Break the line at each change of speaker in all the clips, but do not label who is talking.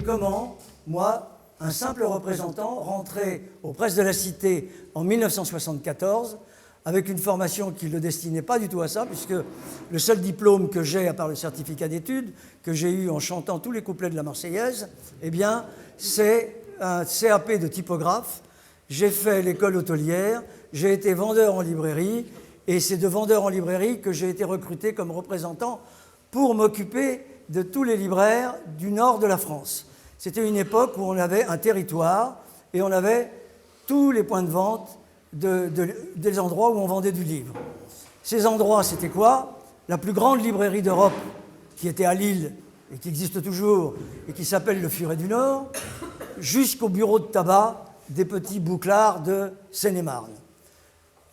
comment, moi, un simple représentant, rentré aux Presses de la Cité en 1974, avec une formation qui ne le destinait pas du tout à ça, puisque le seul diplôme que j'ai, à part le certificat d'études, que j'ai eu en chantant tous les couplets de la Marseillaise, eh bien, c'est un CAP de typographe. J'ai fait l'école hôtelière, j'ai été vendeur en librairie, et c'est de vendeur en librairie que j'ai été recruté comme représentant pour m'occuper de tous les libraires du nord de la France. C'était une époque où on avait un territoire et on avait tous les points de vente des endroits où on vendait du livre. Ces endroits, c'était quoi? La plus grande librairie d'Europe, qui était à Lille et qui existe toujours, et qui s'appelle le Furet du Nord, jusqu'au bureau de tabac des petits bouclards de Seine-et-Marne.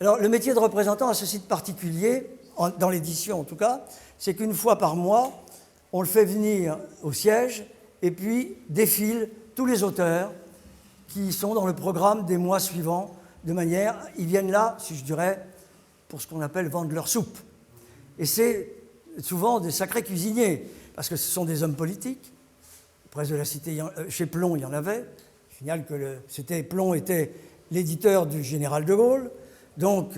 Alors, le métier de représentant a ceci de particulier, dans l'édition en tout cas, c'est qu'une fois par mois, on le fait venir au siège, et puis défilent tous les auteurs qui sont dans le programme des mois suivants, de manière, ils viennent là, si je dirais, pour ce qu'on appelle vendre leur soupe. Et c'est souvent des sacrés cuisiniers, parce que ce sont des hommes politiques. Presse de la Cité, chez Plon, il y en avait. Je signale que Plon était l'éditeur du général de Gaulle. Donc,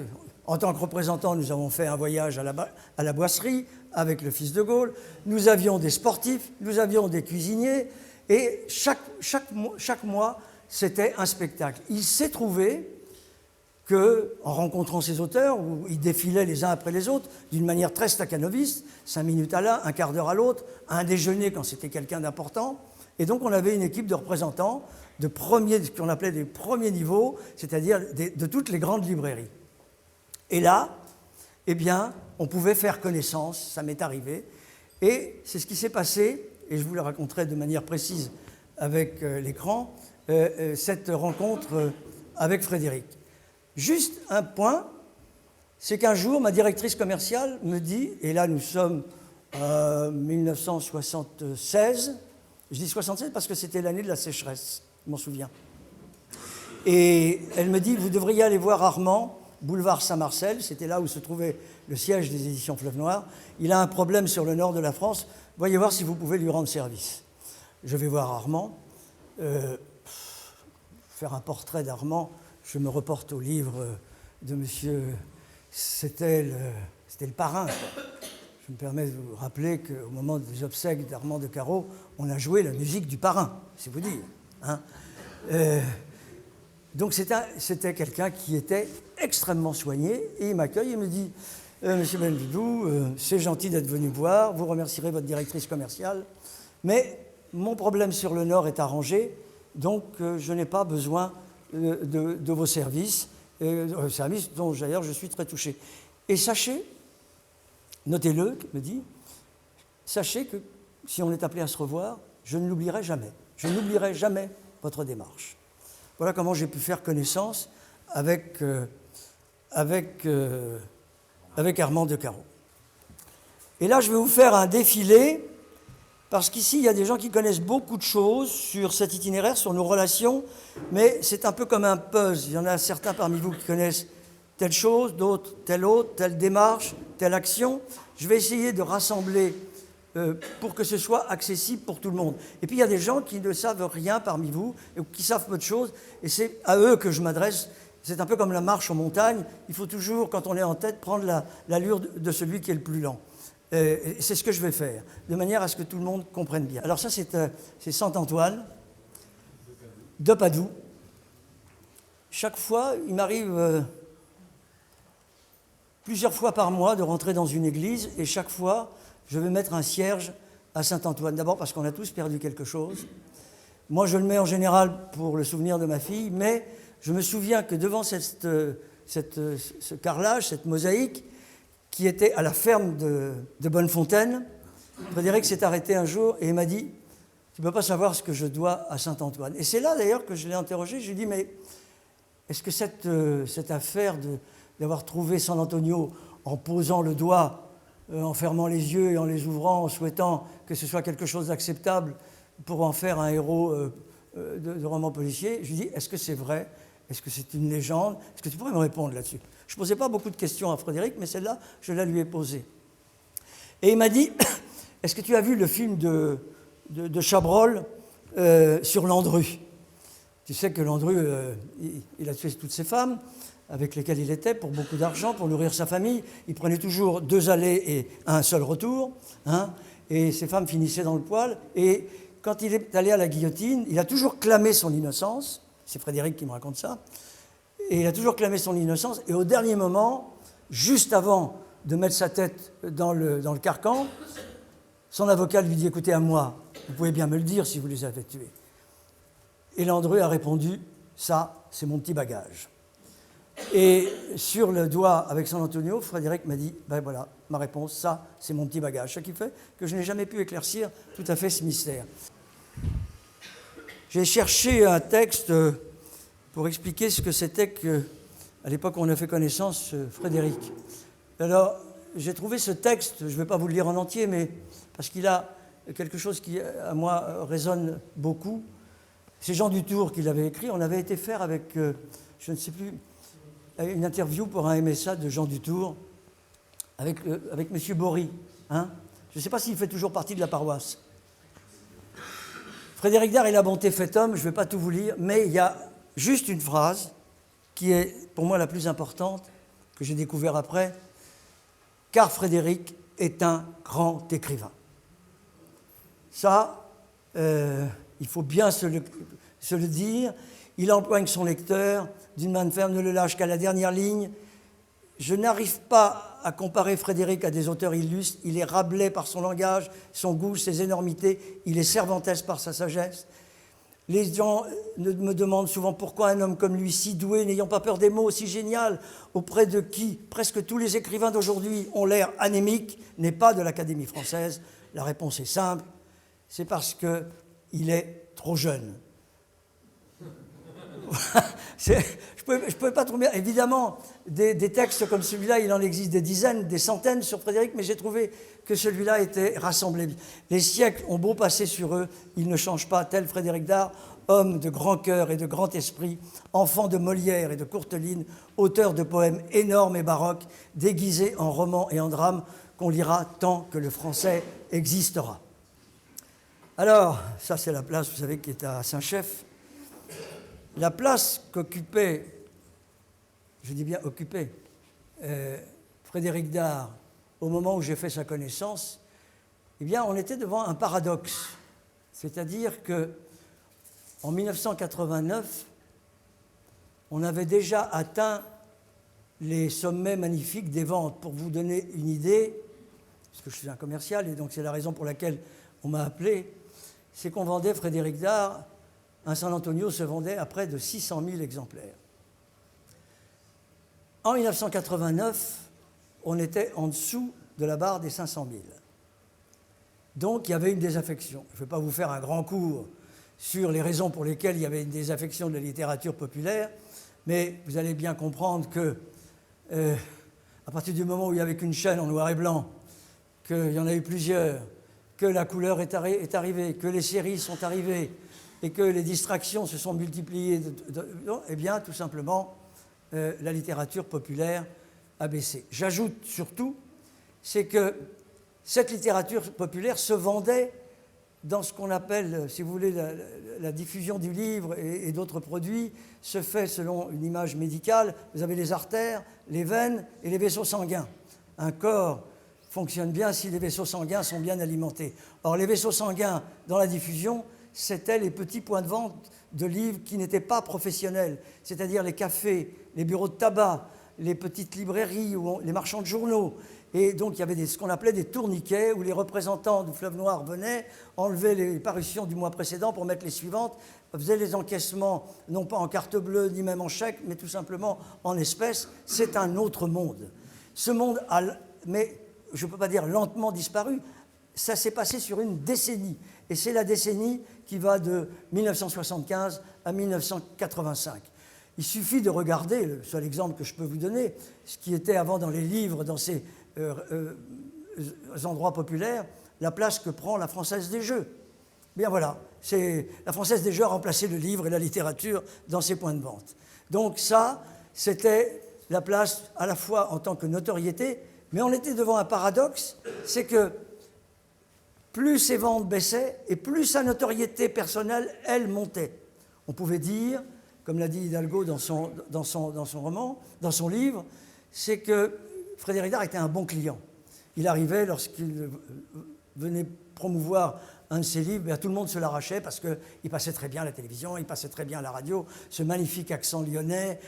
en tant que représentant, nous avons fait un voyage à la Boisserie avec le fils de Gaulle. Nous avions des sportifs, nous avions des cuisiniers, et chaque mois, c'était un spectacle. Il s'est trouvé qu'en rencontrant ces auteurs, où ils défilaient les uns après les autres, d'une manière très staccanoviste, 5 minutes à l'un, un quart d'heure à l'autre, un déjeuner quand c'était quelqu'un d'important, et donc on avait une équipe de représentants de ce qu'on appelait des premiers niveaux, c'est-à-dire de toutes les grandes librairies. Et là, eh bien, on pouvait faire connaissance, ça m'est arrivé, et c'est ce qui s'est passé, et je vous le raconterai de manière précise avec l'écran, cette rencontre avec Frédéric. Juste un point, c'est qu'un jour, ma directrice commerciale me dit, et là nous sommes en 1976, je dis 76 parce que c'était l'année de la sécheresse, je m'en souviens, et elle me dit, vous devriez aller voir Armand, boulevard Saint-Marcel, c'était là où se trouvait le siège des éditions Fleuve Noir. Il a un problème sur le nord de la France. Voyez voir si vous pouvez lui rendre service. Je vais voir Armand. Faire un portrait d'Armand, je me reporte au livre de monsieur... C'était le parrain, quoi. Je me permets de vous rappeler qu'au moment des obsèques d'Armand de Carreau, on a joué la musique du parrain, c'est vous dire. Hein. Donc c'était quelqu'un qui était extrêmement soigné, et il m'accueille et me dit « Monsieur Benvidou, c'est gentil d'être venu voir, vous remercierez votre directrice commerciale, mais mon problème sur le Nord est arrangé, donc je n'ai pas besoin de vos services, services dont d'ailleurs je suis très touché. Et sachez, notez-le, me dit, sachez que si on est appelé à se revoir, je ne l'oublierai jamais. Je n'oublierai jamais votre démarche. » Voilà comment j'ai pu faire connaissance avec Armand de Carreau. Et là, je vais vous faire un défilé, parce qu'ici, il y a des gens qui connaissent beaucoup de choses sur cet itinéraire, sur nos relations, mais c'est un peu comme un puzzle. Il y en a certains parmi vous qui connaissent telle chose, d'autres telle autre, telle démarche, telle action. Je vais essayer de rassembler pour que ce soit accessible pour tout le monde. Et puis il y a des gens qui ne savent rien parmi vous, ou qui savent peu de choses, et c'est à eux que je m'adresse. C'est un peu comme la marche en montagne, il faut toujours, quand on est en tête, prendre l'allure de celui qui est le plus lent. C'est ce que je vais faire, de manière à ce que tout le monde comprenne bien. Alors ça, c'est Saint-Antoine, de Padoue. Chaque fois, il m'arrive plusieurs fois par mois de rentrer dans une église, et chaque fois, je vais mettre un cierge à Saint-Antoine. D'abord parce qu'on a tous perdu quelque chose. Moi, je le mets en général pour le souvenir de ma fille, mais je me souviens que devant ce carrelage, cette mosaïque, qui était à la ferme de Bonnefontaine, Frédéric s'est arrêté un jour et il m'a dit « Tu ne peux pas savoir ce que je dois à Saint-Antoine ». Et c'est là d'ailleurs que je l'ai interrogé. Je lui ai dit « Mais est-ce que cette affaire d'avoir trouvé San Antonio en posant le doigt, en fermant les yeux et en les ouvrant, en souhaitant que ce soit quelque chose d'acceptable pour en faire un héros de roman policier ?» Je lui ai dit « Est-ce que c'est vrai ? Est-ce que c'est une légende ? Est-ce que tu pourrais me répondre là-dessus ?» Je ne posais pas beaucoup de questions à Frédéric, mais celle-là, je la lui ai posée. Et il m'a dit « Est-ce que tu as vu le film de Chabrol, sur Landru. Tu sais que Landru, il a tué toutes ses femmes avec lesquelles il était pour beaucoup d'argent, pour nourrir sa famille. Il prenait toujours 2 allers et un seul retour, hein, et ses femmes finissaient dans le poêle. Et quand il est allé à la guillotine, il a toujours clamé son innocence. C'est Frédéric qui me raconte ça. Et il a toujours clamé son innocence. Et au dernier moment, juste avant de mettre sa tête dans le carcan, son avocat lui dit « Écoutez, à moi, vous pouvez bien me le dire si vous les avez tués. » Et Landru a répondu « Ça, c'est mon petit bagage. » Et sur le doigt avec San Antonio, Frédéric m'a dit « Ben voilà, ma réponse, ça, c'est mon petit bagage. » Ce qui fait que je n'ai jamais pu éclaircir tout à fait ce mystère. J'ai cherché un texte pour expliquer ce que c'était qu'à l'époque où on a fait connaissance, Frédéric. Alors, j'ai trouvé ce texte, je ne vais pas vous le lire en entier, mais parce qu'il a quelque chose qui, à moi, résonne beaucoup. C'est Jean Dutour qui l'avait écrit. On avait été faire avec, je ne sais plus, une interview pour un MSA de Jean Dutour avec M. Bory. Hein, je ne sais pas s'il fait toujours partie de la paroisse. Frédéric Dard et la bonté fait homme, je ne vais pas tout vous lire, mais il y a juste une phrase qui est pour moi la plus importante, que j'ai découvert après, car Frédéric est un grand écrivain. Ça, il faut bien se le dire. Il empoigne son lecteur d'une main ferme, ne le lâche qu'à la dernière ligne. Je n'arrive pas à comparer Frédéric à des auteurs illustres. Il est Rabelais par son langage, son goût, ses énormités. Il est Cervantes par sa sagesse. Les gens me demandent souvent pourquoi un homme comme lui, si doué, n'ayant pas peur des mots, si génial, auprès de qui presque tous les écrivains d'aujourd'hui ont l'air anémiques, n'est pas de l'Académie française. La réponse est simple, c'est parce qu'il est trop jeune. Je ne pouvais pas trouver, évidemment, des textes comme celui-là, il en existe des dizaines, des centaines sur Frédéric, mais j'ai trouvé que celui-là était rassemblé. Les siècles ont beau passer sur eux, ils ne changent pas, tel Frédéric Dard, homme de grand cœur et de grand esprit, enfant de Molière et de Courteline, auteur de poèmes énormes et baroques, déguisés en romans et en drames, qu'on lira tant que le français existera. Alors, ça c'est la place, vous savez, qui est à Saint-Chef. La place qu'occupait, je dis bien occupait, Frédéric Dard au moment où j'ai fait sa connaissance, eh bien, on était devant un paradoxe. C'est-à-dire qu'en 1989, on avait atteint atteint les sommets magnifiques des ventes. Pour vous donner une idée, parce que je suis un commercial, et donc c'est la raison pour laquelle on m'a appelé, c'est qu'on vendait Frédéric Dard, un San Antonio se vendait à près de 600 000 exemplaires. En 1989, on était en dessous de la barre des 500 000. Donc il y avait une désaffection. Je ne vais pas vous faire un grand cours sur les raisons pour lesquelles il y avait une désaffection de la littérature populaire, mais vous allez bien comprendre que, à partir du moment où il n'y avait qu'une chaîne en noir et blanc, qu'il y en a eu plusieurs, que la couleur est arrivée, que les séries sont arrivées et que les distractions se sont multipliées, eh bien, tout simplement, la littérature populaire a baissé. J'ajoute surtout, c'est que cette littérature populaire se vendait dans ce qu'on appelle, si vous voulez, la diffusion du livre et d'autres produits se fait selon une image médicale. Vous avez les artères, les veines et les vaisseaux sanguins. Un corps fonctionne bien si les vaisseaux sanguins sont bien alimentés. Or, les vaisseaux sanguins, dans la diffusion, c'était les petits points de vente de livres qui n'étaient pas professionnels, c'est-à-dire les cafés, les bureaux de tabac, les petites librairies, les marchands de journaux. Et donc, il y avait ce qu'on appelait des tourniquets, où les représentants du Fleuve Noir venaient, enlevaient les parutions du mois précédent pour mettre les suivantes, faisaient les encaissements, non pas en carte bleue, ni même en chèque, mais tout simplement en espèces. C'est un autre monde. Ce monde a, mais je ne peux pas dire lentement disparu, ça s'est passé sur une décennie. Et c'est la décennie qui va de 1975 à 1985. Il suffit de regarder, le seul exemple que je peux vous donner, ce qui était avant dans les livres, dans ces endroits populaires, la place que prend la Française des Jeux. Bien voilà, la Française des Jeux a remplacé le livre et la littérature dans ses points de vente. Donc ça, c'était la place à la fois en tant que notoriété, mais on était devant un paradoxe, c'est que plus ses ventes baissaient et plus sa notoriété personnelle, elle, montait. On pouvait dire, comme l'a dit Hidalgo dans son roman, dans son livre, c'est que Frédéric Dard était un bon client. Il arrivait, lorsqu'il venait promouvoir un de ses livres, tout le monde se l'arrachait parce qu'il passait très bien à la télévision, il passait très bien à la radio, ce magnifique accent lyonnais,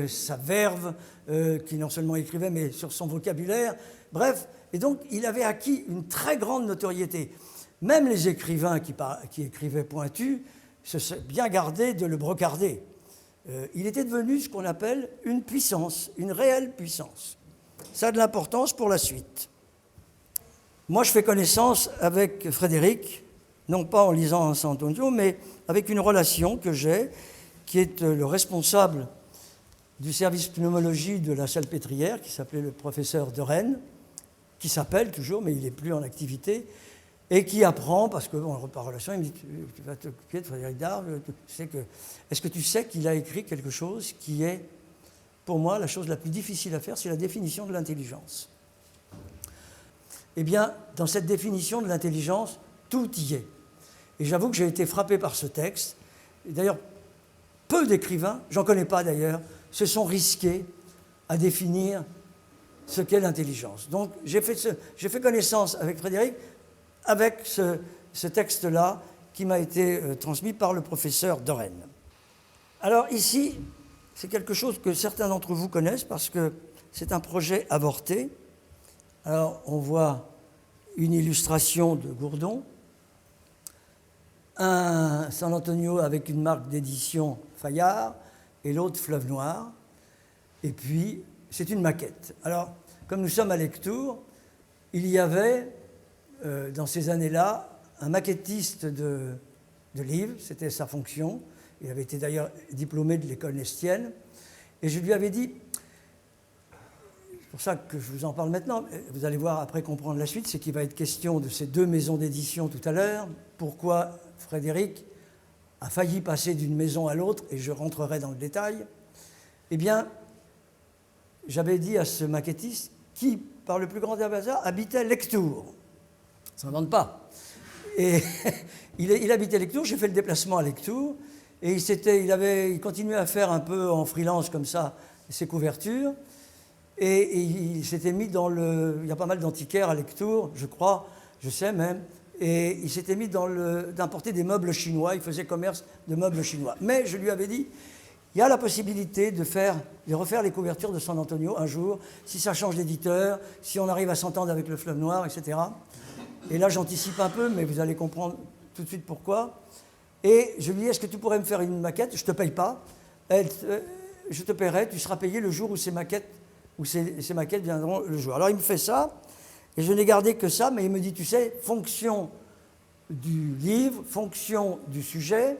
sa verve, qui non seulement écrivait, mais sur son vocabulaire. Bref, et donc il avait acquis une très grande notoriété. Même les écrivains qui écrivaient pointu se sont bien gardés de le brocarder. Il était devenu ce qu'on appelle une puissance, une réelle puissance. Ça a de l'importance pour la suite. Moi, je fais connaissance avec Frédéric, non pas en lisant San Antonio, mais avec une relation que j'ai, qui est le responsable du service pneumologie de la Salpêtrière, qui s'appelait le professeur de Rennes, qui s'appelle toujours, mais il n'est plus en activité, et qui apprend, parce que, bon, par relation, il me dit, tu vas t'occuper de Frédéric Dard, est-ce que tu sais qu'il a écrit quelque chose qui est, pour moi, la chose la plus difficile à faire, c'est la définition de l'intelligence. Eh bien, dans cette définition de l'intelligence, tout y est. Et j'avoue que j'ai été frappé par ce texte. Et d'ailleurs, peu d'écrivains, j'en connais pas d'ailleurs, se sont risqués à définir ce qu'est l'intelligence. Donc, j'ai fait connaissance avec Frédéric, avec ce texte-là qui m'a été transmis par le professeur de Rennes. Alors ici, c'est quelque chose que certains d'entre vous connaissent parce que c'est un projet avorté. Alors, on voit une illustration de Gourdon, un San Antonio avec une marque d'édition Fayard et l'autre Fleuve Noir. Et puis, c'est une maquette. Alors, comme nous sommes à Lectoure, il y avait, dans ces années-là, un maquettiste de livres, c'était sa fonction. Il avait été d'ailleurs diplômé de l'école Nestienne. Et je lui avais dit... C'est pour ça que je vous en parle maintenant. Vous allez voir après comprendre la suite, c'est qu'il va être question de ces deux maisons d'édition tout à l'heure. Pourquoi Frédéric a failli passer d'une maison à l'autre, et je rentrerai dans le détail. Eh bien, j'avais dit à ce maquettiste qui, par le plus grand des hasards, habitait Lectoure. Ça ne m'invente pas. Et il habitait Lectoure, j'ai fait le déplacement à Lectoure, et il continuait à faire un peu en freelance comme ça ses couvertures. Et il s'était mis il y a pas mal d'antiquaires à Lectoure, je crois, je sais même, et il s'était mis d'importer des meubles chinois, il faisait commerce de meubles chinois. Mais je lui avais dit, il y a la possibilité de refaire les couvertures de San Antonio un jour, si ça change d'éditeur, si on arrive à s'entendre avec le Fleuve Noir, etc. Et là, j'anticipe un peu, mais vous allez comprendre tout de suite pourquoi. Et je lui dis, est-ce que tu pourrais me faire une maquette? Je ne te paye pas. Je te paierai, tu seras payé le jour où ces maquettes viendront le jour. Alors il me fait ça, et je n'ai gardé que ça, mais il me dit, tu sais, fonction du livre, fonction du sujet,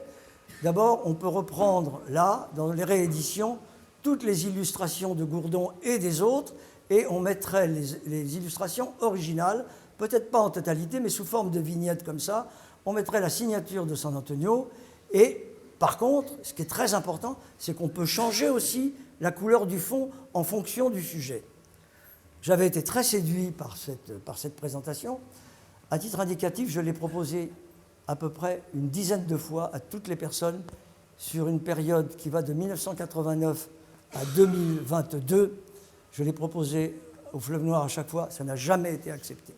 d'abord on peut reprendre là, dans les rééditions, toutes les illustrations de Gourdon et des autres, et on mettrait les illustrations originales, peut-être pas en totalité, mais sous forme de vignettes comme ça, on mettrait la signature de San Antonio, et par contre, ce qui est très important, c'est qu'on peut changer aussi la couleur du fond en fonction du sujet. J'avais été très séduit par cette présentation. À titre indicatif, je l'ai proposé à peu près une dizaine de fois à toutes les personnes sur une période qui va de 1989 à 2022. Je l'ai proposé au Fleuve Noir à chaque fois, ça n'a jamais été accepté.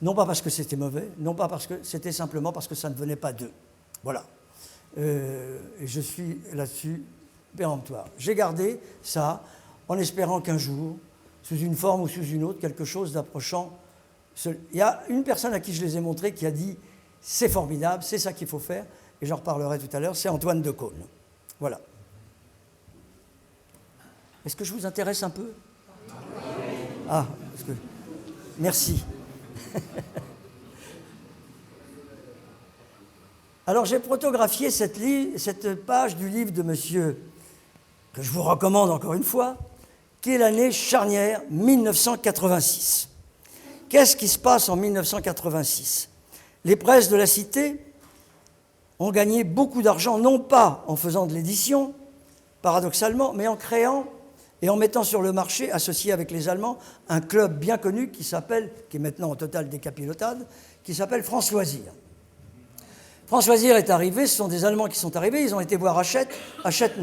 Non pas parce que c'était mauvais, non pas parce que c'était simplement parce que ça ne venait pas d'eux. Voilà. Et je suis là-dessus péremptoire. J'ai gardé ça en espérant qu'un jour, sous une forme ou sous une autre, quelque chose d'approchant. Il y a une personne à qui je les ai montrés qui a dit « c'est formidable, c'est ça qu'il faut faire », et j'en reparlerai tout à l'heure, c'est Antoine Decaune. Voilà. Est-ce que je vous intéresse un peu? Ah, parce que... Merci. Alors j'ai photographié cette page du livre de monsieur, que je vous recommande encore une fois, qui est l'année charnière 1986. Qu'est-ce qui se passe en 1986? Les presses de la Cité ont gagné beaucoup d'argent, non pas en faisant de l'édition, paradoxalement, mais en créant et en mettant sur le marché, associé avec les Allemands, un club bien connu qui est maintenant en totale décapotade, qui s'appelle France Loisirs. France Loisirs est arrivé, ce sont des Allemands qui sont arrivés, ils ont été voir Hachette. Hachette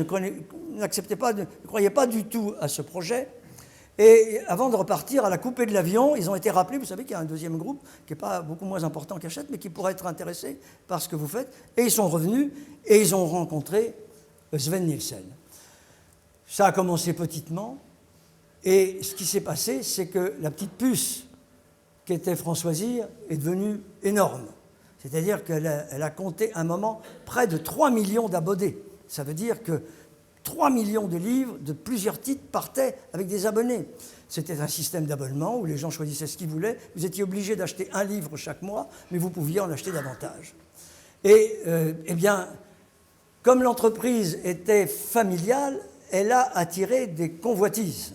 n'acceptait pas, ne croyait pas du tout à ce projet. Et avant de repartir à la coupée de l'avion, ils ont été rappelés, vous savez qu'il y a un deuxième groupe qui n'est pas beaucoup moins important qu'Hachette, mais qui pourrait être intéressé par ce que vous faites. Et ils sont revenus et ils ont rencontré Sven Nielsen. Ça a commencé petitement, et ce qui s'est passé, c'est que la petite puce qu'était France Loisirs est devenue énorme. C'est-à-dire qu'elle a compté à un moment près de 3 millions d'abonnés. Ça veut dire que 3 millions de livres de plusieurs titres partaient avec des abonnés. C'était un système d'abonnement où les gens choisissaient ce qu'ils voulaient. Vous étiez obligé d'acheter un livre chaque mois, mais vous pouviez en acheter davantage. Et eh bien, comme l'entreprise était familiale, elle a attiré des convoitises.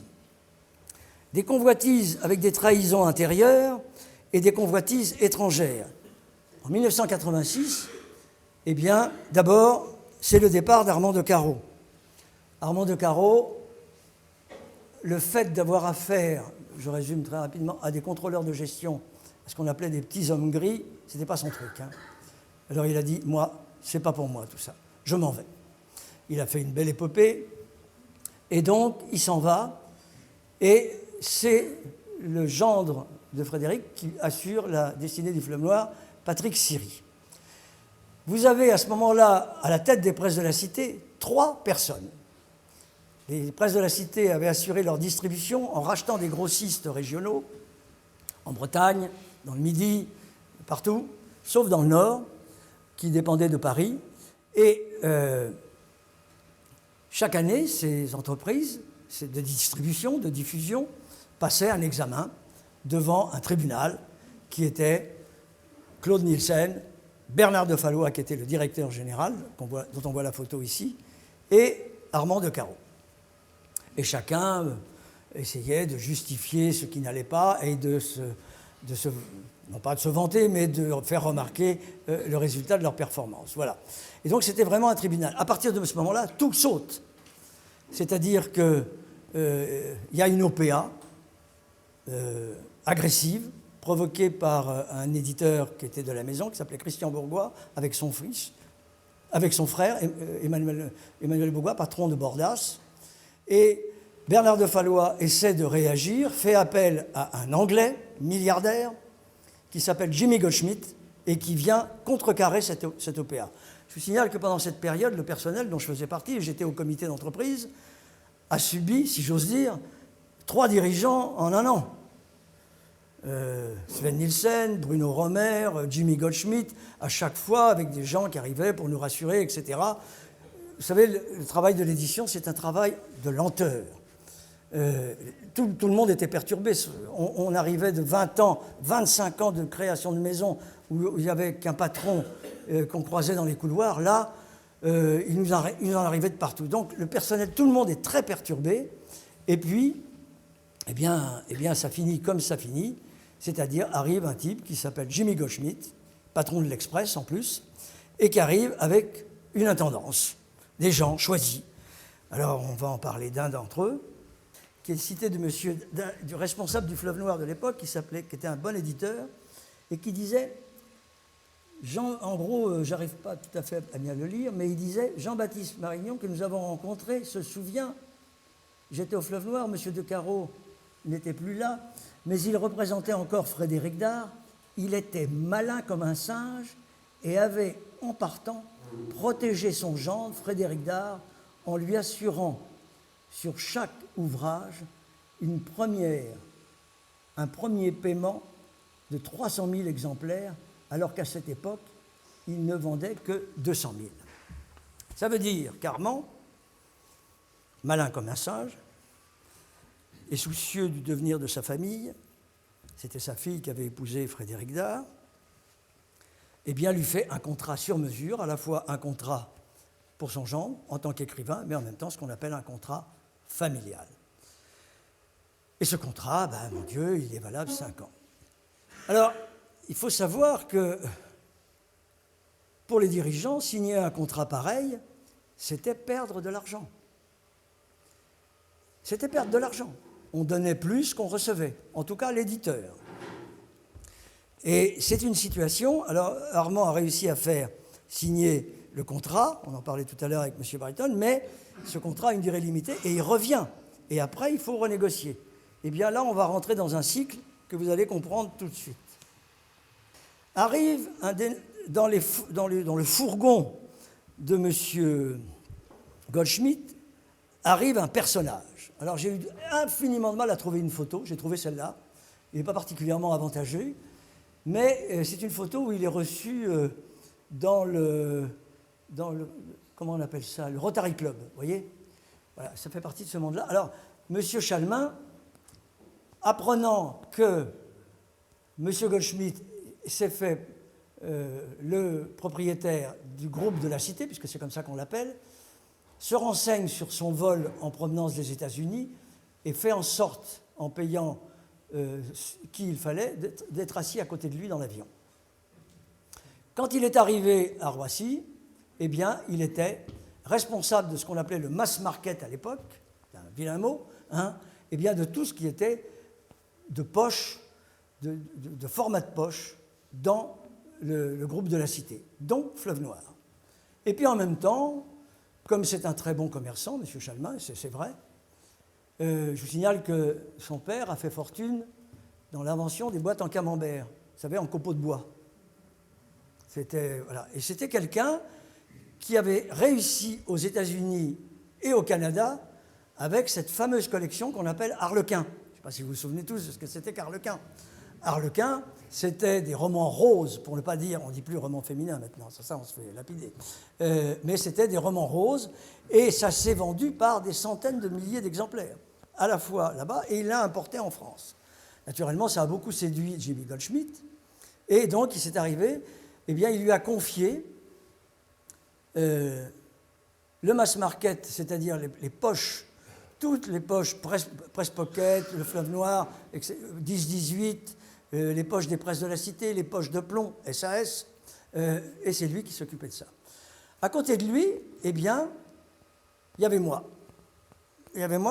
Des convoitises avec des trahisons intérieures et des convoitises étrangères. En 1986, eh bien, d'abord, c'est le départ d'Armand de Caro. Armand de Caro, le fait d'avoir affaire, je résume très rapidement, à des contrôleurs de gestion, à ce qu'on appelait des petits hommes gris, ce n'était pas son truc. Alors il a dit, moi, c'est pas pour moi tout ça, je m'en vais. Il a fait une belle épopée, et donc il s'en va, et c'est le gendre de Frédéric qui assure la destinée du Fleuve Noir, Patrick Siri. Vous avez à ce moment-là, à la tête des presses de la Cité, 3 personnes. Les presses de la Cité avaient assuré leur distribution en rachetant des grossistes régionaux, en Bretagne, dans le Midi, partout, sauf dans le Nord, qui dépendait de Paris. Et chaque année, ces entreprises de distribution, de diffusion, passaient un examen devant un tribunal qui était Claude Nielsen, Bernard de Fallois, qui était le directeur général, dont on voit la photo ici, et Armand de Caro. Et chacun essayait de justifier ce qui n'allait pas et non pas de se vanter, mais de faire remarquer le résultat de leur performance. Voilà. Et donc c'était vraiment un tribunal. À partir de ce moment-là, tout saute. C'est-à-dire qu'il y a une OPA agressive, provoquée par un éditeur qui était de la maison, qui s'appelait Christian Bourgois, avec son frère, Emmanuel Bourgois, patron de Bordas. Et Bernard de Fallois essaie de réagir, fait appel à un Anglais milliardaire qui s'appelle Jimmy Goldschmidt et qui vient contrecarrer cette OPA. Je vous signale que pendant cette période, le personnel dont je faisais partie, et j'étais au comité d'entreprise, a subi, si j'ose dire, 3 dirigeants en un an. Sven Nielsen, Bruno Romer, Jimmy Goldschmidt, à chaque fois avec des gens qui arrivaient pour nous rassurer, etc. Vous savez, le travail de l'édition, c'est un travail de lenteur. Tout le monde était perturbé. On arrivait de 20 ans, 25 ans de création de maison où il n'y avait qu'un patron qu'on croisait dans les couloirs. Là, il nous en arrivait de partout. Donc le personnel, tout le monde est très perturbé. Et puis, eh bien, ça finit comme ça finit. C'est-à-dire, arrive un type qui s'appelle Jimmy Goldschmidt, patron de l'Express en plus, et qui arrive avec une intendance, des gens choisis. Alors, on va en parler d'un d'entre eux, qui est cité du responsable du Fleuve Noir de l'époque, qui était un bon éditeur, et qui disait, en gros, j'arrive pas tout à fait à bien le lire, mais il disait, Jean-Baptiste Marignon, que nous avons rencontré, se souvient, j'étais au Fleuve Noir, M. de Caro n'était plus là, mais il représentait encore Frédéric Dard. Il était malin comme un singe et avait, en partant, protégé son gendre, Frédéric Dard, en lui assurant sur chaque ouvrage un premier paiement de 300 000 exemplaires, alors qu'à cette époque, il ne vendait que 200 000. Ça veut dire qu'Armand, malin comme un singe, et soucieux du devenir de sa famille, c'était sa fille qui avait épousé Frédéric Dard, eh bien, lui fait un contrat sur mesure, à la fois un contrat pour son gendre, en tant qu'écrivain, mais en même temps ce qu'on appelle un contrat familial. Et ce contrat, mon Dieu, il est valable 5 ans. Alors, il faut savoir que pour les dirigeants, signer un contrat pareil, c'était perdre de l'argent. c'était perdre de l'argent. On donnait plus qu'on recevait, en tout cas l'éditeur. Et c'est une situation, alors Armand a réussi à faire signer le contrat, on en parlait tout à l'heure avec M. Brighton, mais ce contrat a une durée limitée et il revient. Et après, il faut renégocier. Eh bien là, on va rentrer dans un cycle que vous allez comprendre tout de suite. Arrive dans le fourgon de M. Goldschmidt, arrive un personnage. Alors j'ai eu infiniment de mal à trouver une photo, j'ai trouvé celle-là. Il n'est pas particulièrement avantageux, mais c'est une photo où il est reçu dans le comment on appelle ça, le Rotary Club, vous voyez. Voilà, ça fait partie de ce monde-là. Alors, M. Chalmin, apprenant que M. Goldschmidt s'est fait le propriétaire du groupe de la Cité, puisque c'est comme ça qu'on l'appelle, se renseigne sur son vol en provenance des États-Unis et fait en sorte, en payant qui il fallait, d'être assis à côté de lui dans l'avion. Quand il est arrivé à Roissy, eh bien, il était responsable de ce qu'on appelait le mass market à l'époque, c'est un vilain mot, hein, eh bien, de tout ce qui était de poche, de format de poche dans le groupe de la Cité, dont Fleuve Noir. Et puis en même temps, comme c'est un très bon commerçant, M. Chalmin, c'est vrai, je vous signale que son père a fait fortune dans l'invention des boîtes en camembert, vous savez, en copeaux de bois. Voilà. Et c'était quelqu'un qui avait réussi aux États-Unis et au Canada avec cette fameuse collection qu'on appelle Harlequin. Je ne sais pas si vous vous souvenez tous de ce que c'était qu'Harlequin. Harlequin, c'était des romans roses, pour ne pas dire, on ne dit plus romans féminins maintenant, ça on se fait lapider. Mais c'était des romans roses, et ça s'est vendu par des centaines de milliers d'exemplaires, à la fois là-bas, et il l'a importé en France. Naturellement, ça a beaucoup séduit Jimmy Goldschmidt, et donc il s'est arrivé, eh bien, il lui a confié le mass market, c'est-à-dire les poches, toutes les poches, Presse Pocket, le Fleuve Noir, 10-18, les poches des presses de la Cité, les poches de plomb, SAS, et c'est lui qui s'occupait de ça. À côté de lui, eh bien, il y avait moi.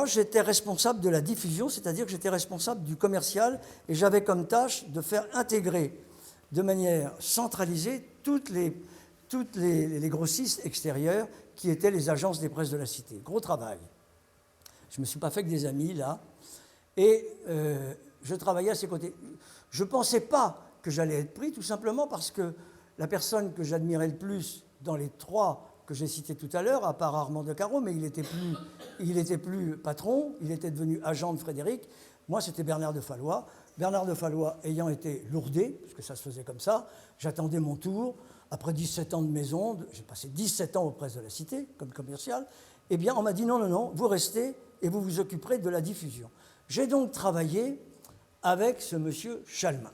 J'étais responsable de la diffusion, c'est-à-dire que j'étais responsable du commercial, et j'avais comme tâche de faire intégrer de manière centralisée toutes les grossistes extérieurs qui étaient les agences des presses de la Cité. Gros travail. Je ne me suis pas fait que des amis, là, et je travaillais à ses côtés. Je ne pensais pas que j'allais être pris, tout simplement parce que la personne que j'admirais le plus dans les trois que j'ai cités tout à l'heure, à part Armand de Caro, mais il était plus patron, il était devenu agent de Frédéric. Moi, c'était Bernard de Fallois. Bernard de Fallois ayant été lourdé, parce que ça se faisait comme ça, j'attendais mon tour. Après 17 ans de maison, j'ai passé 17 ans aux presses de la Cité, comme commercial, eh bien, on m'a dit non, vous restez et vous vous occuperez de la diffusion. J'ai donc travaillé avec ce monsieur Chalmin.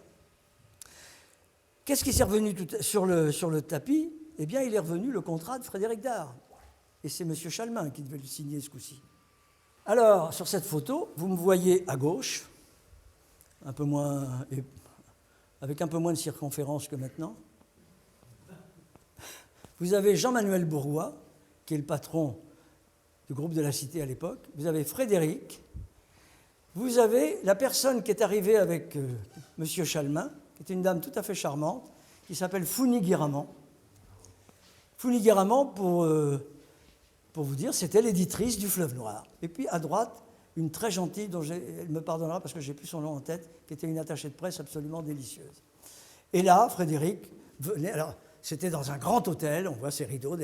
Qu'est-ce qui s'est revenu sur le tapis? Eh bien, il est revenu le contrat de Frédéric Dard. Et c'est M. Chalmin qui devait le signer ce coup-ci. Alors, sur cette photo, vous me voyez à gauche, avec un peu moins de circonférence que maintenant. Vous avez Jean-Manuel Bourrois, qui est le patron du groupe de la Cité à l'époque. Vous avez Frédéric. Vous avez la personne qui est arrivée avec M. Chalmin, qui est une dame tout à fait charmante, qui s'appelle Founi Guiramant. Founi Guiramant, pour vous dire, c'était l'éditrice du Fleuve Noir. Et puis à droite, une très gentille, dont elle me pardonnera parce que je n'ai plus son nom en tête, qui était une attachée de presse absolument délicieuse. Et là, Frédéric venait, alors c'était dans un grand hôtel, on voit ces rideaux,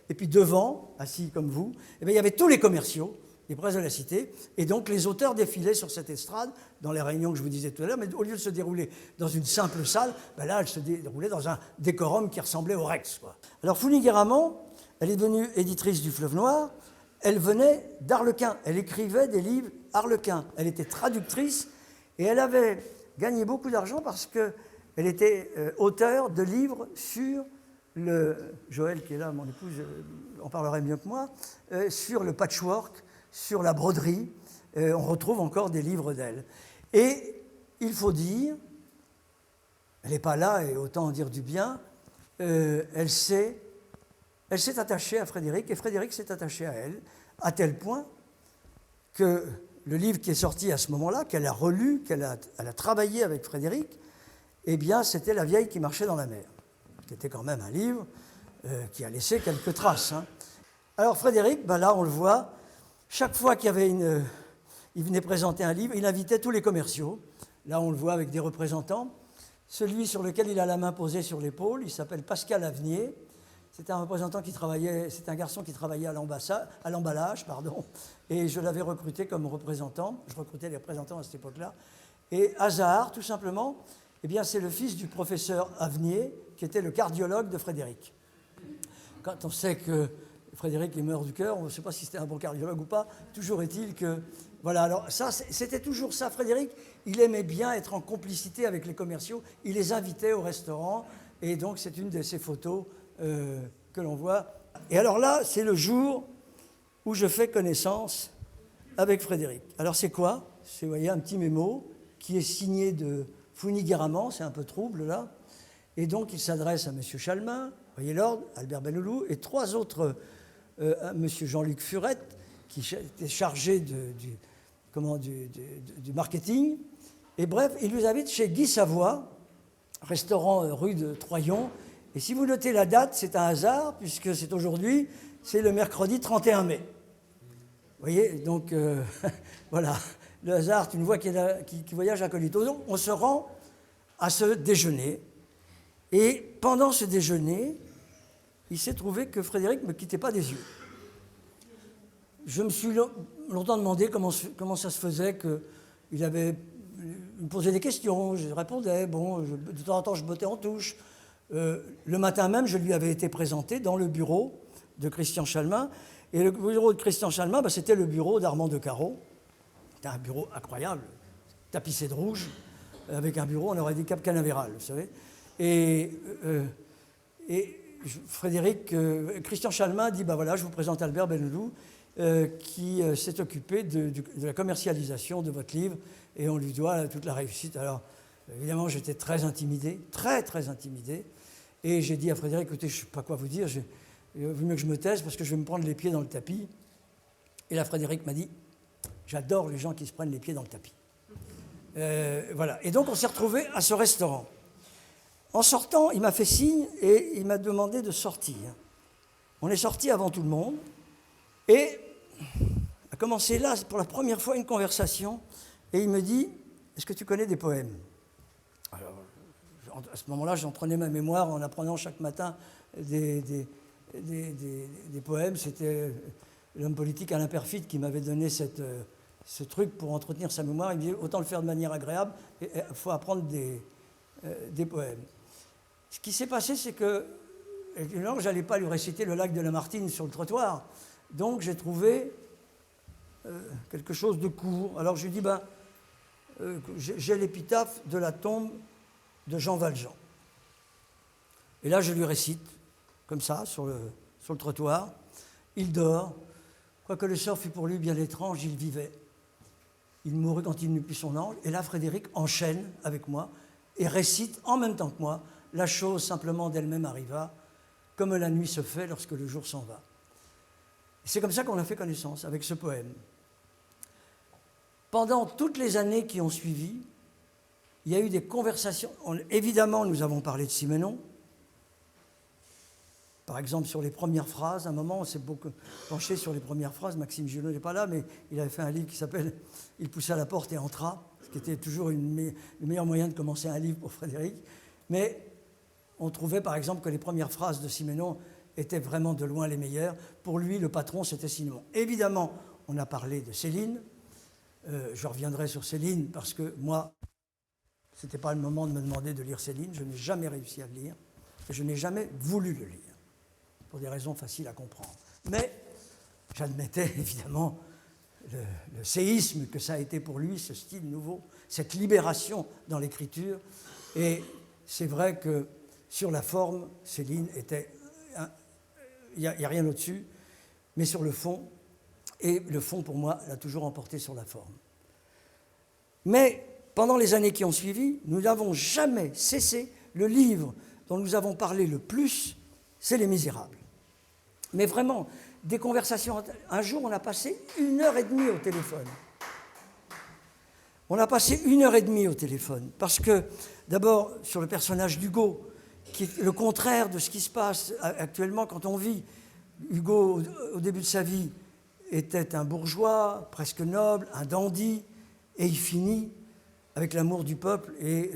et puis devant, assis comme vous, eh bien, il y avait tous les commerciaux, les presses de la Cité, et donc les auteurs défilaient sur cette estrade, dans les réunions que je vous disais tout à l'heure, mais au lieu de se dérouler dans une simple salle, ben là, elle se déroulait dans un décorum qui ressemblait au Rex, quoi. Alors Founi Guiramant, elle est devenue éditrice du Fleuve Noir, elle venait d'Arlequin, elle écrivait des livres Arlequin, elle était traductrice, et elle avait gagné beaucoup d'argent parce qu'elle était auteure de livres sur Joël qui est là, mon épouse, en parlerait mieux que moi, sur le patchwork, sur la broderie, on retrouve encore des livres d'elle. Et il faut dire, elle n'est pas là et autant en dire du bien, elle s'est attachée à Frédéric et Frédéric s'est attaché à elle, à tel point que le livre qui est sorti à ce moment-là, qu'elle a relu, elle a travaillé avec Frédéric, eh bien, c'était La vieille qui marchait dans la mer, qui était quand même un livre qui a laissé quelques traces. Hein. Alors Frédéric, ben là, on le voit, chaque fois qu'il y avait il venait présenter un livre, il invitait tous les commerciaux. Là, on le voit avec des représentants. Celui sur lequel il a la main posée sur l'épaule, il s'appelle Pascal Avenier. C'est un représentant qui travaillait, c'est un garçon qui travaillait à l'emballage, et je l'avais recruté comme représentant. Je recrutais les représentants à cette époque-là. Et hasard, tout simplement, eh bien, c'est le fils du professeur Avenier, qui était le cardiologue de Frédéric. Quand on sait que Frédéric est mort du cœur, on ne sait pas si c'était un bon cardiologue ou pas, toujours est-il que... Voilà, alors ça, c'était toujours ça. Frédéric, il aimait bien être en complicité avec les commerciaux, il les invitait au restaurant, et donc c'est une de ces photos que l'on voit. Et alors là, c'est le jour où je fais connaissance avec Frédéric. Alors c'est quoi? C'est, vous voyez, un petit mémo qui est signé de Founi-Guéramant, c'est un peu trouble là, et donc il s'adresse à M. Chalmin, voyez l'ordre, Albert Benloulou, et trois autres, M. Jean-Luc Furette, qui était chargé du marketing. Et bref, il nous invite chez Guy Savoie, restaurant rue de Troyon. Et si vous notez la date, c'est un hasard, puisque c'est aujourd'hui, c'est le mercredi 31 mai. Vous voyez, donc voilà, le hasard, tu une voix qui voyage incognito. Donc on se rend à ce déjeuner. Et pendant ce déjeuner, il s'est trouvé que Frédéric ne me quittait pas des yeux. Je me suis longtemps demandé comment ça se faisait qu'il me posait des questions, je répondais, de temps en temps je bottais en touche. Le matin même, je lui avais été présenté dans le bureau de Christian Chalmin. Et le bureau de Christian Chalmin, c'était le bureau d'Armand de Caro. C'était un bureau incroyable, tapissé de rouge, avec un bureau, on aurait dit Cap Canaveral, vous savez. Et Frédéric, Christian Chalmin dit, voilà, je vous présente Albert Benloulou, qui s'est occupé de la commercialisation de votre livre, et on lui doit toute la réussite. Alors, évidemment, j'étais très intimidé, très, très intimidé, et j'ai dit à Frédéric, écoutez, je ne sais pas quoi vous dire, il vaut mieux que je me taise, parce que je vais me prendre les pieds dans le tapis. Et là, Frédéric m'a dit, j'adore les gens qui se prennent les pieds dans le tapis. Voilà. Et donc, on s'est retrouvés à ce restaurant. En sortant, il m'a fait signe et il m'a demandé de sortir. On est sortis avant tout le monde et a commencé là, pour la première fois, une conversation. Et il me dit, est-ce que tu connais des poèmes? Alors, à ce moment-là, j'en prenais ma mémoire en apprenant chaque matin des poèmes. C'était l'homme politique Alain Perfit qui m'avait donné ce truc pour entretenir sa mémoire. Il me dit, autant le faire de manière agréable, il faut apprendre des poèmes. Ce qui s'est passé, c'est que je n'allais pas lui réciter le lac de Lamartine sur le trottoir, donc j'ai trouvé quelque chose de court. Alors je lui dis, j'ai l'épitaphe de la tombe de Jean Valjean. Et là, je lui récite, comme ça, sur le trottoir. Il dort, quoique le sort fût pour lui bien étrange, il vivait. Il mourut quand il n'eut plus son ange. Et là, Frédéric enchaîne avec moi et récite en même temps que moi, la chose simplement d'elle-même arriva, comme la nuit se fait lorsque le jour s'en va. Et c'est comme ça qu'on a fait connaissance, avec ce poème. Pendant toutes les années qui ont suivi, il y a eu des conversations. Évidemment, nous avons parlé de Simenon. Par exemple, sur les premières phrases, à un moment, on s'est beaucoup penché sur les premières phrases. Maxime Junot n'est pas là, mais il avait fait un livre qui s'appelle « Il poussa la porte et entra », ce qui était toujours le meilleur moyen de commencer un livre pour Frédéric. Mais on trouvait, par exemple, que les premières phrases de Simenon étaient vraiment de loin les meilleures. Pour lui, le patron, c'était Simenon. Évidemment, on a parlé de Céline. Je reviendrai sur Céline parce que moi, ce n'était pas le moment de me demander de lire Céline. Je n'ai jamais réussi à le lire. Et je n'ai jamais voulu le lire, pour des raisons faciles à comprendre. Mais j'admettais évidemment le séisme que ça a été pour lui, ce style nouveau, cette libération dans l'écriture. Et c'est vrai que sur la forme, Céline était... Il n'y a rien au-dessus, mais sur le fond, et le fond pour moi l'a toujours emporté sur la forme. Mais pendant les années qui ont suivi, nous n'avons jamais cessé. Le livre dont nous avons parlé le plus, c'est Les Misérables. Mais vraiment, des conversations. Un jour, on a passé 1h30 au téléphone. On a passé 1h30 au téléphone, parce que, d'abord, sur le personnage d'Hugo, qui est le contraire de ce qui se passe actuellement quand on vit. Hugo, au début de sa vie, était un bourgeois, presque noble, un dandy, et il finit avec l'amour du peuple. Et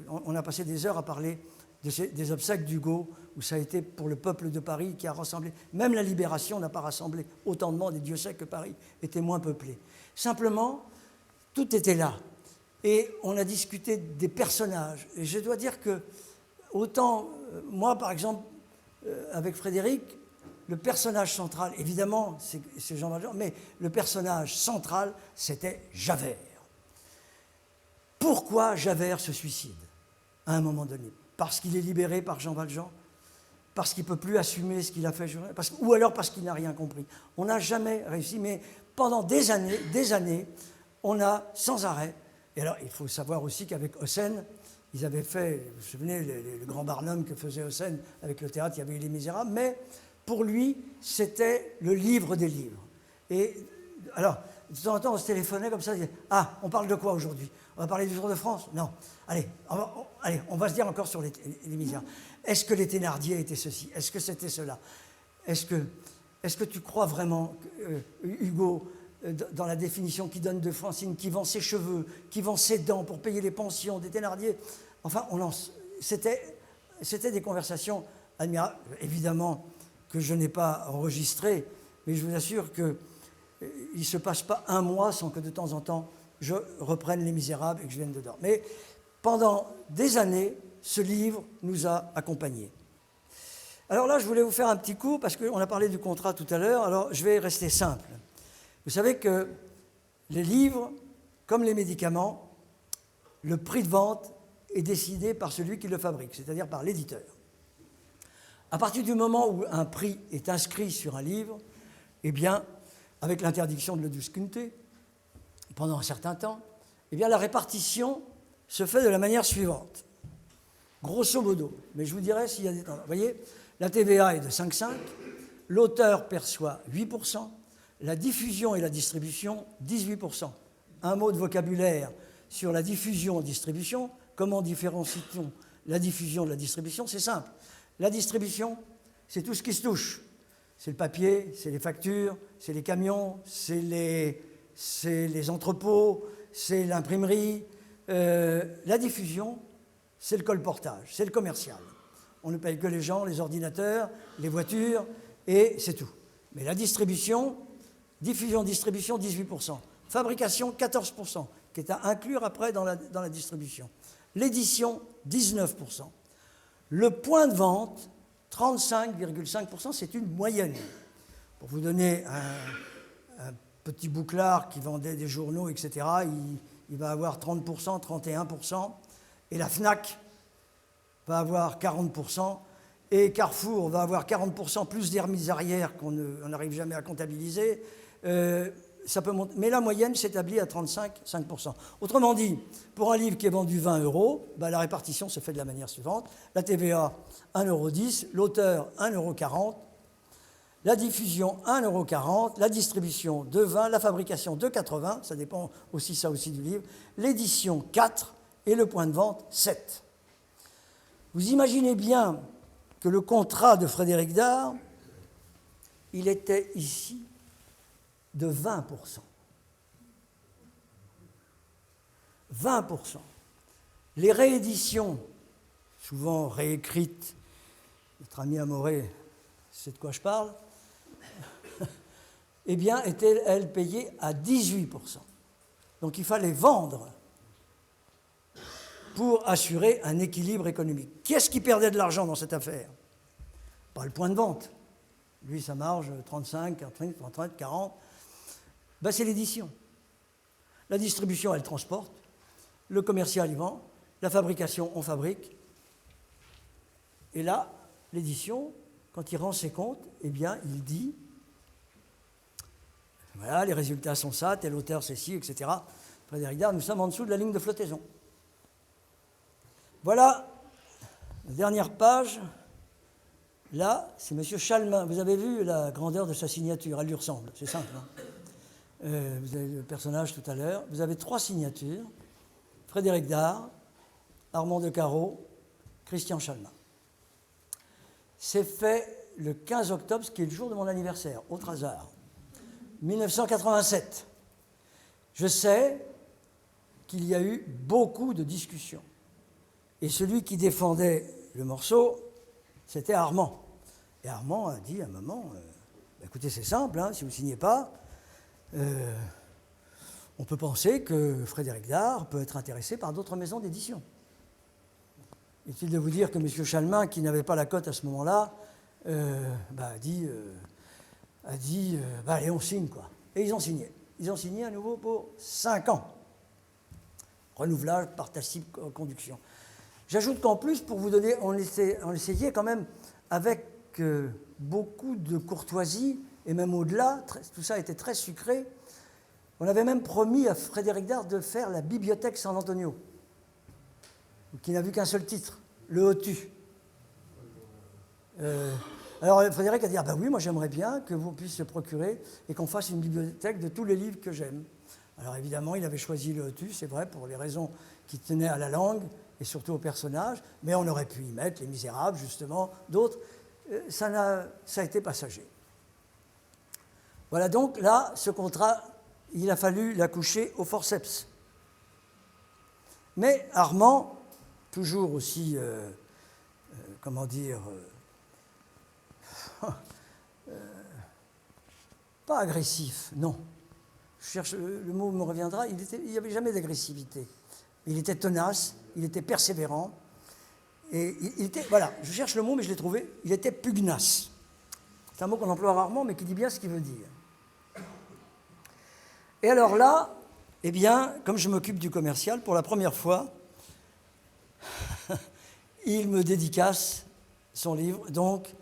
on a passé des heures à parler des obsèques d'Hugo, où ça a été pour le peuple de Paris qui a rassemblé. Même la Libération n'a pas rassemblé autant de monde, et Dieu sait que Paris était moins peuplé. Simplement, tout était là. Et on a discuté des personnages. Et je dois dire que, autant, moi, par exemple, avec Frédéric, le personnage central, évidemment, c'est Jean Valjean, mais le personnage central, c'était Javert. Pourquoi Javert se suicide à un moment donné? Parce qu'il est libéré par Jean Valjean? Parce qu'il ne peut plus assumer ce qu'il a fait? Ou alors parce qu'il n'a rien compris? On n'a jamais réussi, mais pendant des années, on a sans arrêt. Et alors, il faut savoir aussi qu'avec Hossein, ils avaient fait, vous vous souvenez, le grand Barnum que faisait Hossein avec le théâtre, il y avait eu Les Misérables, mais pour lui, c'était le livre des livres. Et alors, de temps en temps, on se téléphonait comme ça, on disait « Ah, on parle de quoi aujourd'hui? On va parler du Tour de France? Non. Allez, on va se dire encore sur les Misérables. Est-ce que les Thénardier étaient ceci? Est-ce que c'était cela? Est-ce que tu crois vraiment, Hugo, dans la définition qu'il donne de Francine, qui vend ses cheveux, qui vend ses dents pour payer les pensions des Thénardier? Enfin, c'était des conversations admirables. Évidemment que je n'ai pas enregistré, mais je vous assure qu'il ne se passe pas un mois sans que de temps en temps je reprenne Les Misérables et que je vienne dedans. Mais pendant des années, ce livre nous a accompagnés. Alors là, je voulais vous faire un petit coup, parce qu'on a parlé du contrat tout à l'heure, alors je vais rester simple. Vous savez que les livres, comme les médicaments, le prix de vente est décidé par celui qui le fabrique, c'est-à-dire par l'éditeur. À partir du moment où un prix est inscrit sur un livre, eh bien, avec l'interdiction de le discounter, pendant un certain temps, eh bien, la répartition se fait de la manière suivante. Grosso modo, mais je vous dirai s'il y a des temps. Vous voyez, la TVA est de 5,5, l'auteur perçoit 8%, la diffusion et la distribution, 18%. Un mot de vocabulaire sur la diffusion-distribution. Comment différencie-t-on la diffusion de la distribution? C'est simple. La distribution, c'est tout ce qui se touche. C'est le papier, c'est les factures, c'est les camions, c'est les entrepôts, c'est l'imprimerie. La diffusion, c'est le colportage, c'est le commercial. On ne paye que les gens, les ordinateurs, les voitures, et c'est tout. Mais la distribution, diffusion-distribution, 18%. Fabrication, 14%, qui est à inclure après dans la distribution. L'édition, 19%. Le point de vente, 35,5%, c'est une moyenne. Pour vous donner un petit bouclard qui vendait des journaux, etc., il va avoir 30%, 31%, et la FNAC va avoir 40%, et Carrefour va avoir 40% plus des remises arrière qu'on n'arrive jamais à comptabiliser. Ça peut monter, mais la moyenne s'établit à 35,5%. Autrement dit, pour un livre qui est vendu 20 €, la répartition se fait de la manière suivante. La TVA, 1,10 €, l'auteur, 1,40 €, la diffusion, 1,40 €, la distribution, 2,20 €, la fabrication, 2,80 €, ça dépend aussi du livre, l'édition, 4 € et le point de vente, 7 €. Vous imaginez bien que le contrat de Frédéric Dard, il était ici de 20%. 20%. Les rééditions, souvent réécrites, notre ami Amoré sait de quoi je parle, eh bien, étaient, elles, payées à 18%. Donc il fallait vendre pour assurer un équilibre économique. Qui est-ce qui perdait de l'argent dans cette affaire? Pas le point de vente. Lui, sa marge, 35, 30, 40. C'est l'édition. La distribution, elle transporte. Le commercial, il vend. La fabrication, on fabrique. Et là, l'édition, quand il rend ses comptes, eh bien, il dit, voilà, les résultats sont ça, tel auteur c'est ci, etc. Frédéric Dard, nous sommes en dessous de la ligne de flottaison. Voilà, la dernière page. Là, c'est M. Chalmin. Vous avez vu la grandeur de sa signature, elle lui ressemble, c'est simple. Hein. Vous avez le personnage tout à l'heure. Vous avez 3 signatures, Frédéric Dard, Armand de Caro, Christian Chalmin. C'est fait le 15 octobre, ce qui est le jour de mon anniversaire, autre hasard, 1987. Je sais qu'il y a eu beaucoup de discussions. Et celui qui défendait le morceau, c'était Armand. Et Armand a dit à un moment, écoutez, c'est simple, hein, si vous ne signez pas, on peut penser que Frédéric Dard peut être intéressé par d'autres maisons d'édition. Est-il de vous dire que M. Chalmin, qui n'avait pas la cote à ce moment-là, a dit allez, on signe, quoi. Et ils ont signé. Ils ont signé à nouveau pour 5 ans. Renouvelable par tacite conduction. J'ajoute qu'en plus, pour vous donner, on essayait quand même avec beaucoup de courtoisie, et même au-delà, tout ça était très sucré. On avait même promis à Frédéric Dard de faire la bibliothèque San Antonio, qui n'a vu qu'un seul titre, Le Hotu. Alors Frédéric a dit, ah ben oui, moi j'aimerais bien que vous puissiez se procurer et qu'on fasse une bibliothèque de tous les livres que j'aime. Alors évidemment, il avait choisi Le Hotu, c'est vrai, pour les raisons qui tenaient à la langue et surtout au personnage, mais on aurait pu y mettre Les Misérables, justement, d'autres. Ça a été passager. Voilà donc, là, ce contrat, il a fallu l'accoucher au forceps. Mais Armand, toujours aussi, pas agressif, non. Je cherche, le mot me reviendra, il n'y avait jamais d'agressivité. Il était tenace, il était persévérant, et il était, voilà, je cherche le mot, mais je l'ai trouvé, il était pugnace. C'est un mot qu'on emploie rarement, mais qui dit bien ce qu'il veut dire. Et alors là, eh bien, comme je m'occupe du commercial, pour la première fois, il me dédicace son livre, donc,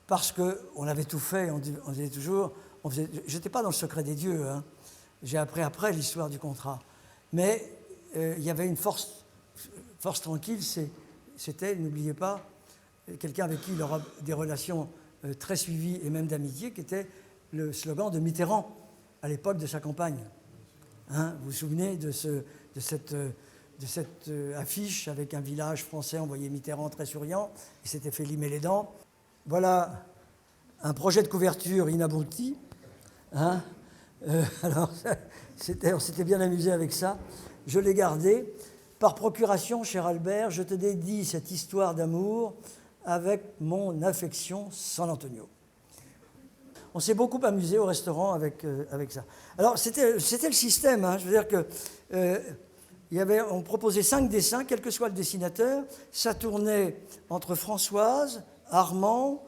parce qu'on avait tout fait, on disait toujours, je n'étais pas dans le secret des dieux, hein. J'ai appris après l'histoire du contrat, mais il y avait une force tranquille, c'était, n'oubliez pas, quelqu'un avec qui il aura des relations très suivies et même d'amitié, qui était le slogan de Mitterrand à l'époque de sa campagne. Hein, vous vous souvenez de cette affiche avec un village français, on voyait Mitterrand très souriant, il s'était fait limer les dents. Voilà un projet de couverture inabouti. Hein, alors, on s'était bien amusé avec ça. Je l'ai gardé. Par procuration, cher Albert, je te dédie cette histoire d'amour avec mon affection San Antonio. On s'est beaucoup amusé au restaurant avec ça. Alors, c'était le système. Hein. Je veux dire que on proposait 5 dessins, quel que soit le dessinateur. Ça tournait entre Françoise, Armand,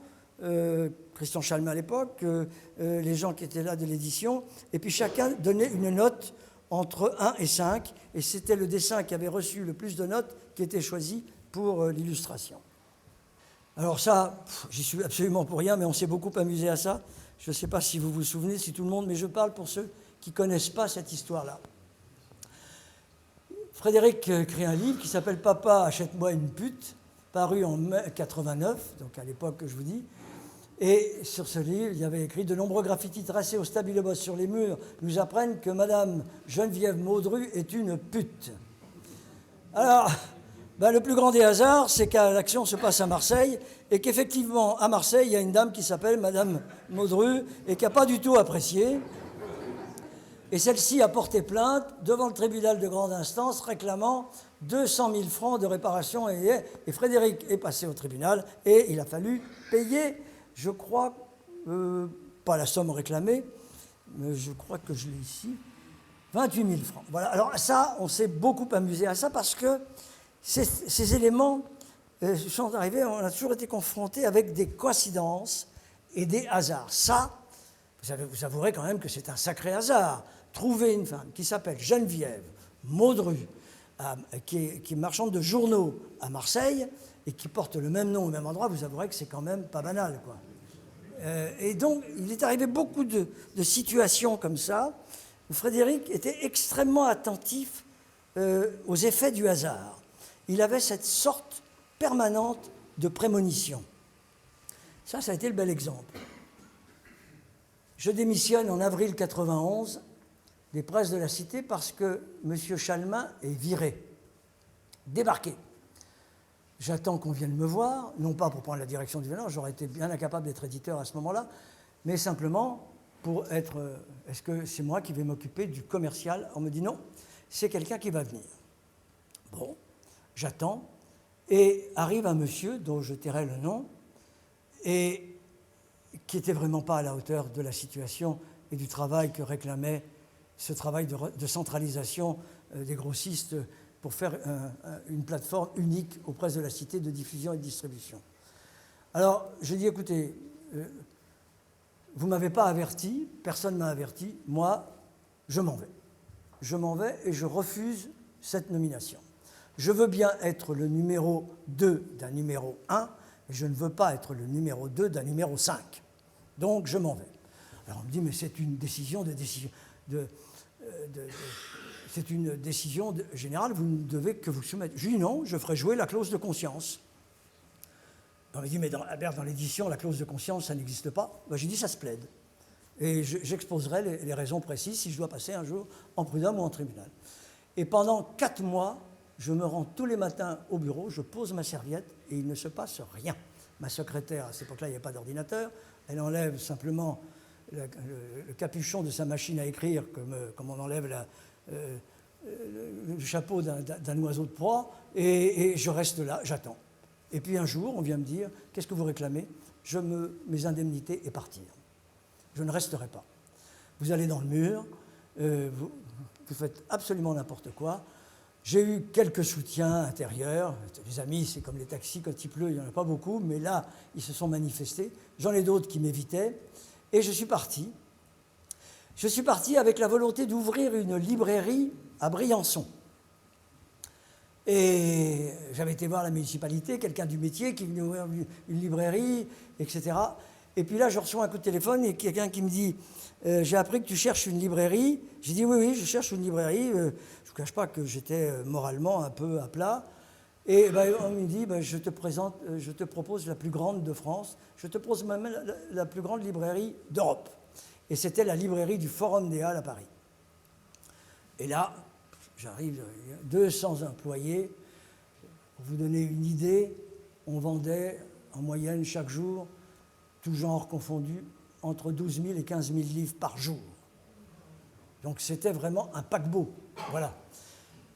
Christian Chalmin à l'époque, les gens qui étaient là de l'édition, et puis chacun donnait une note entre 1 et 5, et c'était le dessin qui avait reçu le plus de notes qui était choisi pour l'illustration. Alors ça, j'y suis absolument pour rien, mais on s'est beaucoup amusé à ça. Je ne sais pas si vous vous souvenez, si tout le monde, mais je parle pour ceux qui ne connaissent pas cette histoire-là. Frédéric crée un livre qui s'appelle « Papa, achète-moi une pute », paru en mai 89, donc à l'époque que je vous dis. Et sur ce livre, il y avait écrit « De nombreux graffitis tracés au stabilo-boss sur les murs nous apprennent que Madame Geneviève Maudru est une pute ». Alors, le plus grand des hasards, c'est que l'action se passe à Marseille et qu'effectivement, à Marseille, il y a une dame qui s'appelle Madame Maudru et qui n'a pas du tout apprécié. Et celle-ci a porté plainte devant le tribunal de grande instance réclamant 200 000 francs de réparation. Et Frédéric est passé au tribunal et il a fallu payer, je crois, pas la somme réclamée, mais je crois que je l'ai ici, 28 000 francs. Voilà. Alors ça, on s'est beaucoup amusé à ça parce que ces éléments sont arrivés, on a toujours été confrontés avec des coïncidences et des hasards. Ça, vous avouerez quand même que c'est un sacré hasard. Trouver une femme qui s'appelle Geneviève Maudru, qui est marchande de journaux à Marseille et qui porte le même nom au même endroit, vous avouerez que c'est quand même pas banal, quoi. Et donc, il est arrivé beaucoup de situations comme ça où Frédéric était extrêmement attentif aux effets du hasard. Il avait cette sorte permanente de prémonition. Ça a été le bel exemple. Je démissionne en avril 91 des presses de la Cité parce que M. Chalmin est viré, débarqué. J'attends qu'on vienne me voir, non pas pour prendre la direction du journal, j'aurais été bien incapable d'être éditeur à ce moment-là, mais simplement pour être... est-ce que c'est moi qui vais m'occuper du commercial? On me dit non, c'est quelqu'un qui va venir. Bon, j'attends, et arrive un monsieur dont je tairai le nom, et qui n'était vraiment pas à la hauteur de la situation et du travail que réclamait ce travail de centralisation des grossistes pour faire une plateforme unique aux presses de la Cité de diffusion et de distribution. Alors, je dis, écoutez, vous ne m'avez pas averti, personne ne m'a averti, moi, je m'en vais. Je m'en vais et je refuse cette nomination. Je veux bien être le numéro 2 d'un numéro 1, mais je ne veux pas être le numéro 2 d'un numéro 5. Donc, je m'en vais. Alors, on me dit, mais c'est une décision c'est une décision générale, vous ne devez que vous soumettre. Je dis non, je ferai jouer la clause de conscience. On me dit, mais dans l'édition, la clause de conscience, ça n'existe pas. Ben, j'ai dit, ça se plaide. Et j'exposerai les raisons précises si je dois passer un jour en prud'homme ou en tribunal. Et pendant 4 mois, je me rends tous les matins au bureau, je pose ma serviette et il ne se passe rien. Ma secrétaire, à cette époque-là, il n'y avait pas d'ordinateur, elle enlève simplement le capuchon de sa machine à écrire, comme on enlève le chapeau d'un oiseau de proie, et je reste là, j'attends. Et puis un jour, on vient me dire, qu'est-ce que vous réclamez? Mes indemnités et partir. Je ne resterai pas. Vous allez dans le mur, vous faites absolument n'importe quoi. J'ai eu quelques soutiens intérieurs. Les amis, c'est comme les taxis, quand il pleut, il n'y en a pas beaucoup, mais là, ils se sont manifestés. J'en ai d'autres qui m'évitaient. Et je suis parti. Je suis parti avec la volonté d'ouvrir une librairie à Briançon. Et j'avais été voir la municipalité, quelqu'un du métier qui venait ouvrir une librairie, etc. Et puis là, je reçois un coup de téléphone et quelqu'un qui me dit « J'ai appris que tu cherches une librairie. » J'ai dit « Oui, je cherche une librairie. » Je ne vous cache pas que j'étais moralement un peu à plat. Et on me dit « je te propose la plus grande de France. Je te propose même la plus grande librairie d'Europe. » Et c'était la librairie du Forum des Halles à Paris. Et là, j'arrive, il y a 200 employés. Pour vous donner une idée, on vendait en moyenne chaque jour, tout genre confondu, entre 12 000 et 15 000 livres par jour. Donc c'était vraiment un paquebot. Voilà.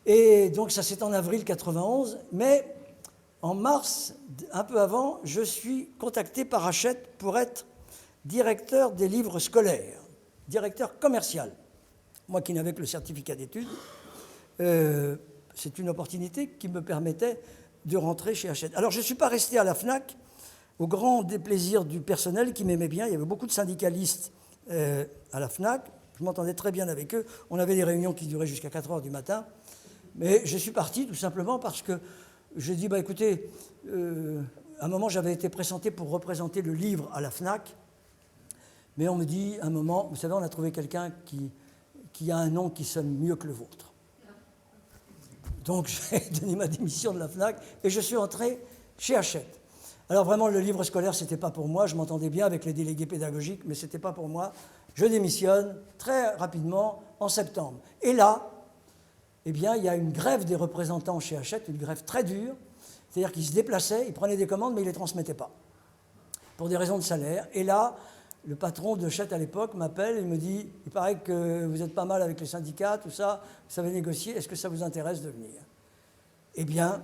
Et donc ça c'est en avril 91, mais en mars, un peu avant, je suis contacté par Hachette pour être directeur des livres scolaires, directeur commercial. Moi qui n'avais que le certificat d'études, c'est une opportunité qui me permettait de rentrer chez Hachette. Alors je ne suis pas resté à la FNAC, au grand déplaisir du personnel qui m'aimait bien. Il y avait beaucoup de syndicalistes à la FNAC. Je m'entendais très bien avec eux. On avait des réunions qui duraient jusqu'à 4 heures du matin. Mais je suis parti tout simplement parce que j'ai dit, écoutez, à un moment j'avais été pressenté pour représenter le livre à la FNAC. Mais on me dit, à un moment, vous savez, on a trouvé quelqu'un qui a un nom qui sonne mieux que le vôtre. Donc j'ai donné ma démission de la FNAC et je suis entré chez Hachette. Alors vraiment, le livre scolaire, ce n'était pas pour moi. Je m'entendais bien avec les délégués pédagogiques, mais ce n'était pas pour moi. Je démissionne très rapidement en septembre. Et là, eh bien, il y a une grève des représentants chez Hachette, une grève très dure. C'est-à-dire qu'ils se déplaçaient, ils prenaient des commandes, mais ils ne les transmettaient pas, pour des raisons de salaire. Et là, le patron de Hachette à l'époque m'appelle et me dit « Il paraît que vous êtes pas mal avec les syndicats, tout ça, vous savez négocier, est-ce que ça vous intéresse de venir ?» Eh bien,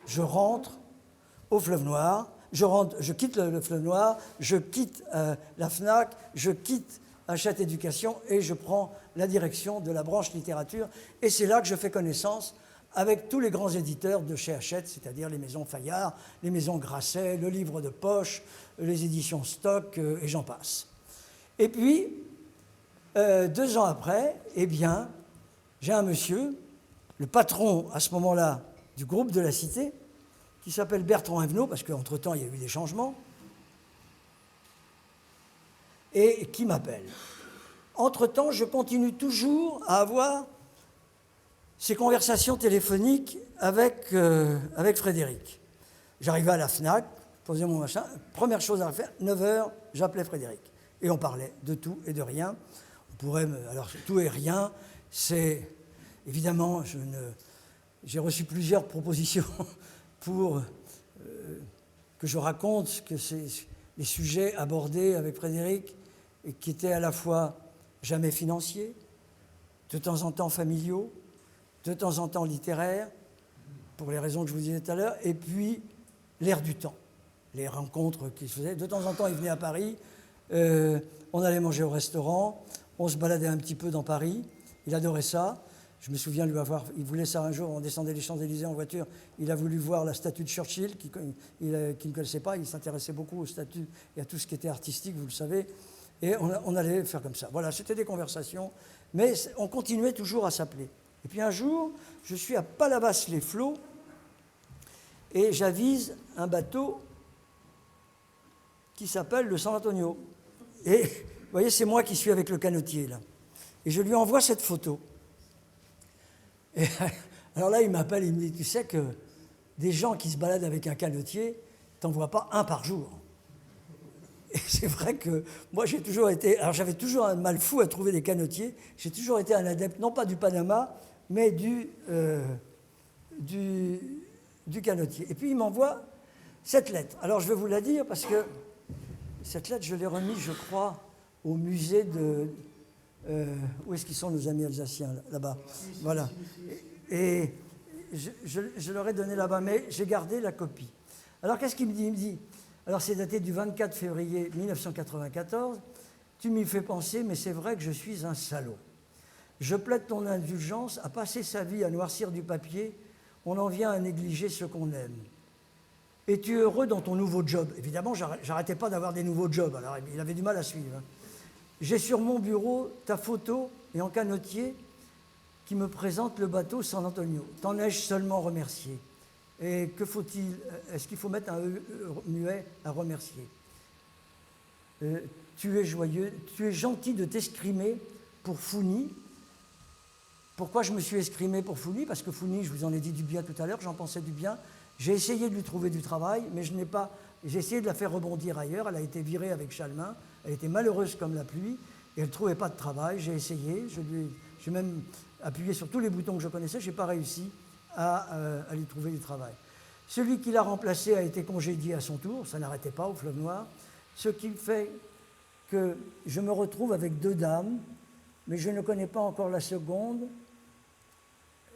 je rentre au Fleuve Noir, je quitte le Fleuve Noir, je quitte la FNAC, je quitte Hachette Éducation et je prends la direction de la branche littérature. Et c'est là que je fais connaissance avec tous les grands éditeurs de chez Hachette, c'est-à-dire les maisons Fayard, les maisons Grasset, le livre de poche, les éditions Stock, et j'en passe. Et puis, 2 ans après, eh bien, j'ai un monsieur, le patron à ce moment-là du groupe de la Cité, qui s'appelle Bertrand Evenot, parce qu'entre-temps, il y a eu des changements, et qui m'appelle. Entre-temps, je continue toujours à avoir ces conversations téléphoniques avec Frédéric. J'arrivais à la FNAC, posais mon machin. Première chose à faire, 9 heures, j'appelais Frédéric. Et on parlait de tout et de rien. On pourrait alors, tout et rien, c'est... Évidemment, j'ai reçu plusieurs propositions pour que je raconte que les sujets abordés avec Frédéric, et qui étaient à la fois jamais financiers, de temps en temps familiaux, de temps en temps littéraires, pour les raisons que je vous disais tout à l'heure, et puis l'air du temps, les rencontres qu'il se faisait. De temps en temps, il venait à Paris, on allait manger au restaurant, on se baladait un petit peu dans Paris, il adorait ça. Je me souviens il voulait ça un jour, on descendait les Champs-Élysées en voiture, il a voulu voir la statue de Churchill, qu'il ne connaissait pas, il s'intéressait beaucoup aux statues et à tout ce qui était artistique, vous le savez, et on allait faire comme ça. Voilà, c'était des conversations, mais on continuait toujours à s'appeler. Et puis un jour, je suis à Palavas-les-Flots, et j'avise un bateau qui s'appelle le San Antonio. Et vous voyez, c'est moi qui suis avec le canotier, là. Et je lui envoie cette photo. Et alors là, il m'appelle, il me dit, tu sais que des gens qui se baladent avec un canotier, t'en vois pas un par jour. Et c'est vrai que moi, j'ai toujours été... Alors j'avais toujours un mal fou à trouver des canotiers. J'ai toujours été un adepte, non pas du Panama, mais du canotier. Et puis il m'envoie cette lettre. Alors je vais vous la dire parce que cette lettre, je l'ai remise, je crois, au musée de... où est-ce qu'ils sont nos amis alsaciens, là-bas? Voilà. Et je leur ai donné là-bas, mais j'ai gardé la copie. Alors, qu'est-ce qu'il me dit? Il me dit, alors c'est daté du 24 février 1994, tu m'y fais penser, mais c'est vrai que je suis un salaud. Je plaide ton indulgence à passer sa vie à noircir du papier, on en vient à négliger ce qu'on aime. Es-tu heureux dans ton nouveau job? Évidemment, j'arrêtais pas d'avoir des nouveaux jobs, alors il avait du mal à suivre. J'ai sur mon bureau ta photo et en canotier qui me présente le bateau San Antonio. T'en ai-je seulement remercié? Et que faut-il? Est-ce qu'il faut mettre un E muet à remercier? Tu es joyeux, tu es gentil de t'escrimer pour Founi. Pourquoi je me suis escrimé pour Founi? Parce que Founi, je vous en ai dit du bien tout à l'heure, j'en pensais du bien. J'ai essayé de lui trouver du travail, mais je n'ai pas... J'ai essayé de la faire rebondir ailleurs. Elle a été virée avec Chalmin. Elle était malheureuse comme la pluie et elle ne trouvait pas de travail. J'ai essayé. J'ai même appuyé sur tous les boutons que je connaissais. Je n'ai pas réussi à lui trouver du travail. Celui qui l'a remplacé a été congédié à son tour. Ça n'arrêtait pas au Fleuve Noir. Ce qui fait que je me retrouve avec 2 dames, mais je ne connais pas encore la seconde.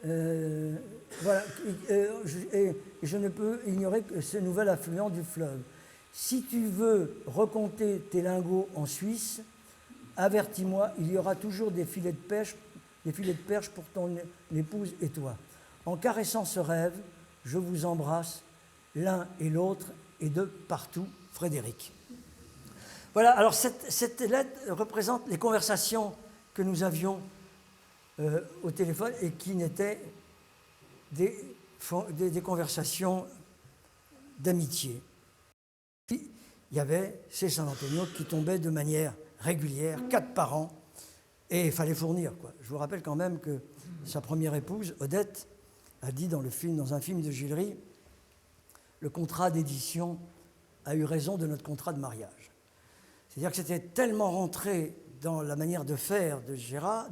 Voilà, et je ne peux ignorer que ce nouvel affluent du fleuve. Si tu veux recompter tes lingots en Suisse, avertis-moi, il y aura toujours des filets de perche pour ton épouse et toi. En caressant ce rêve, je vous embrasse l'un et l'autre et de partout, Frédéric. Voilà, alors cette lettre représente les conversations que nous avions au téléphone et qui n'étaient des conversations d'amitié. Puis, il y avait ces San Antonio qui tombaient de manière régulière, 4 par an, et il fallait fournir, quoi. Je vous rappelle quand même que sa première épouse, Odette, a dit dans un film de Gillery, le contrat d'édition a eu raison de notre contrat de mariage. C'est-à-dire que c'était tellement rentré dans la manière de faire de Gérard,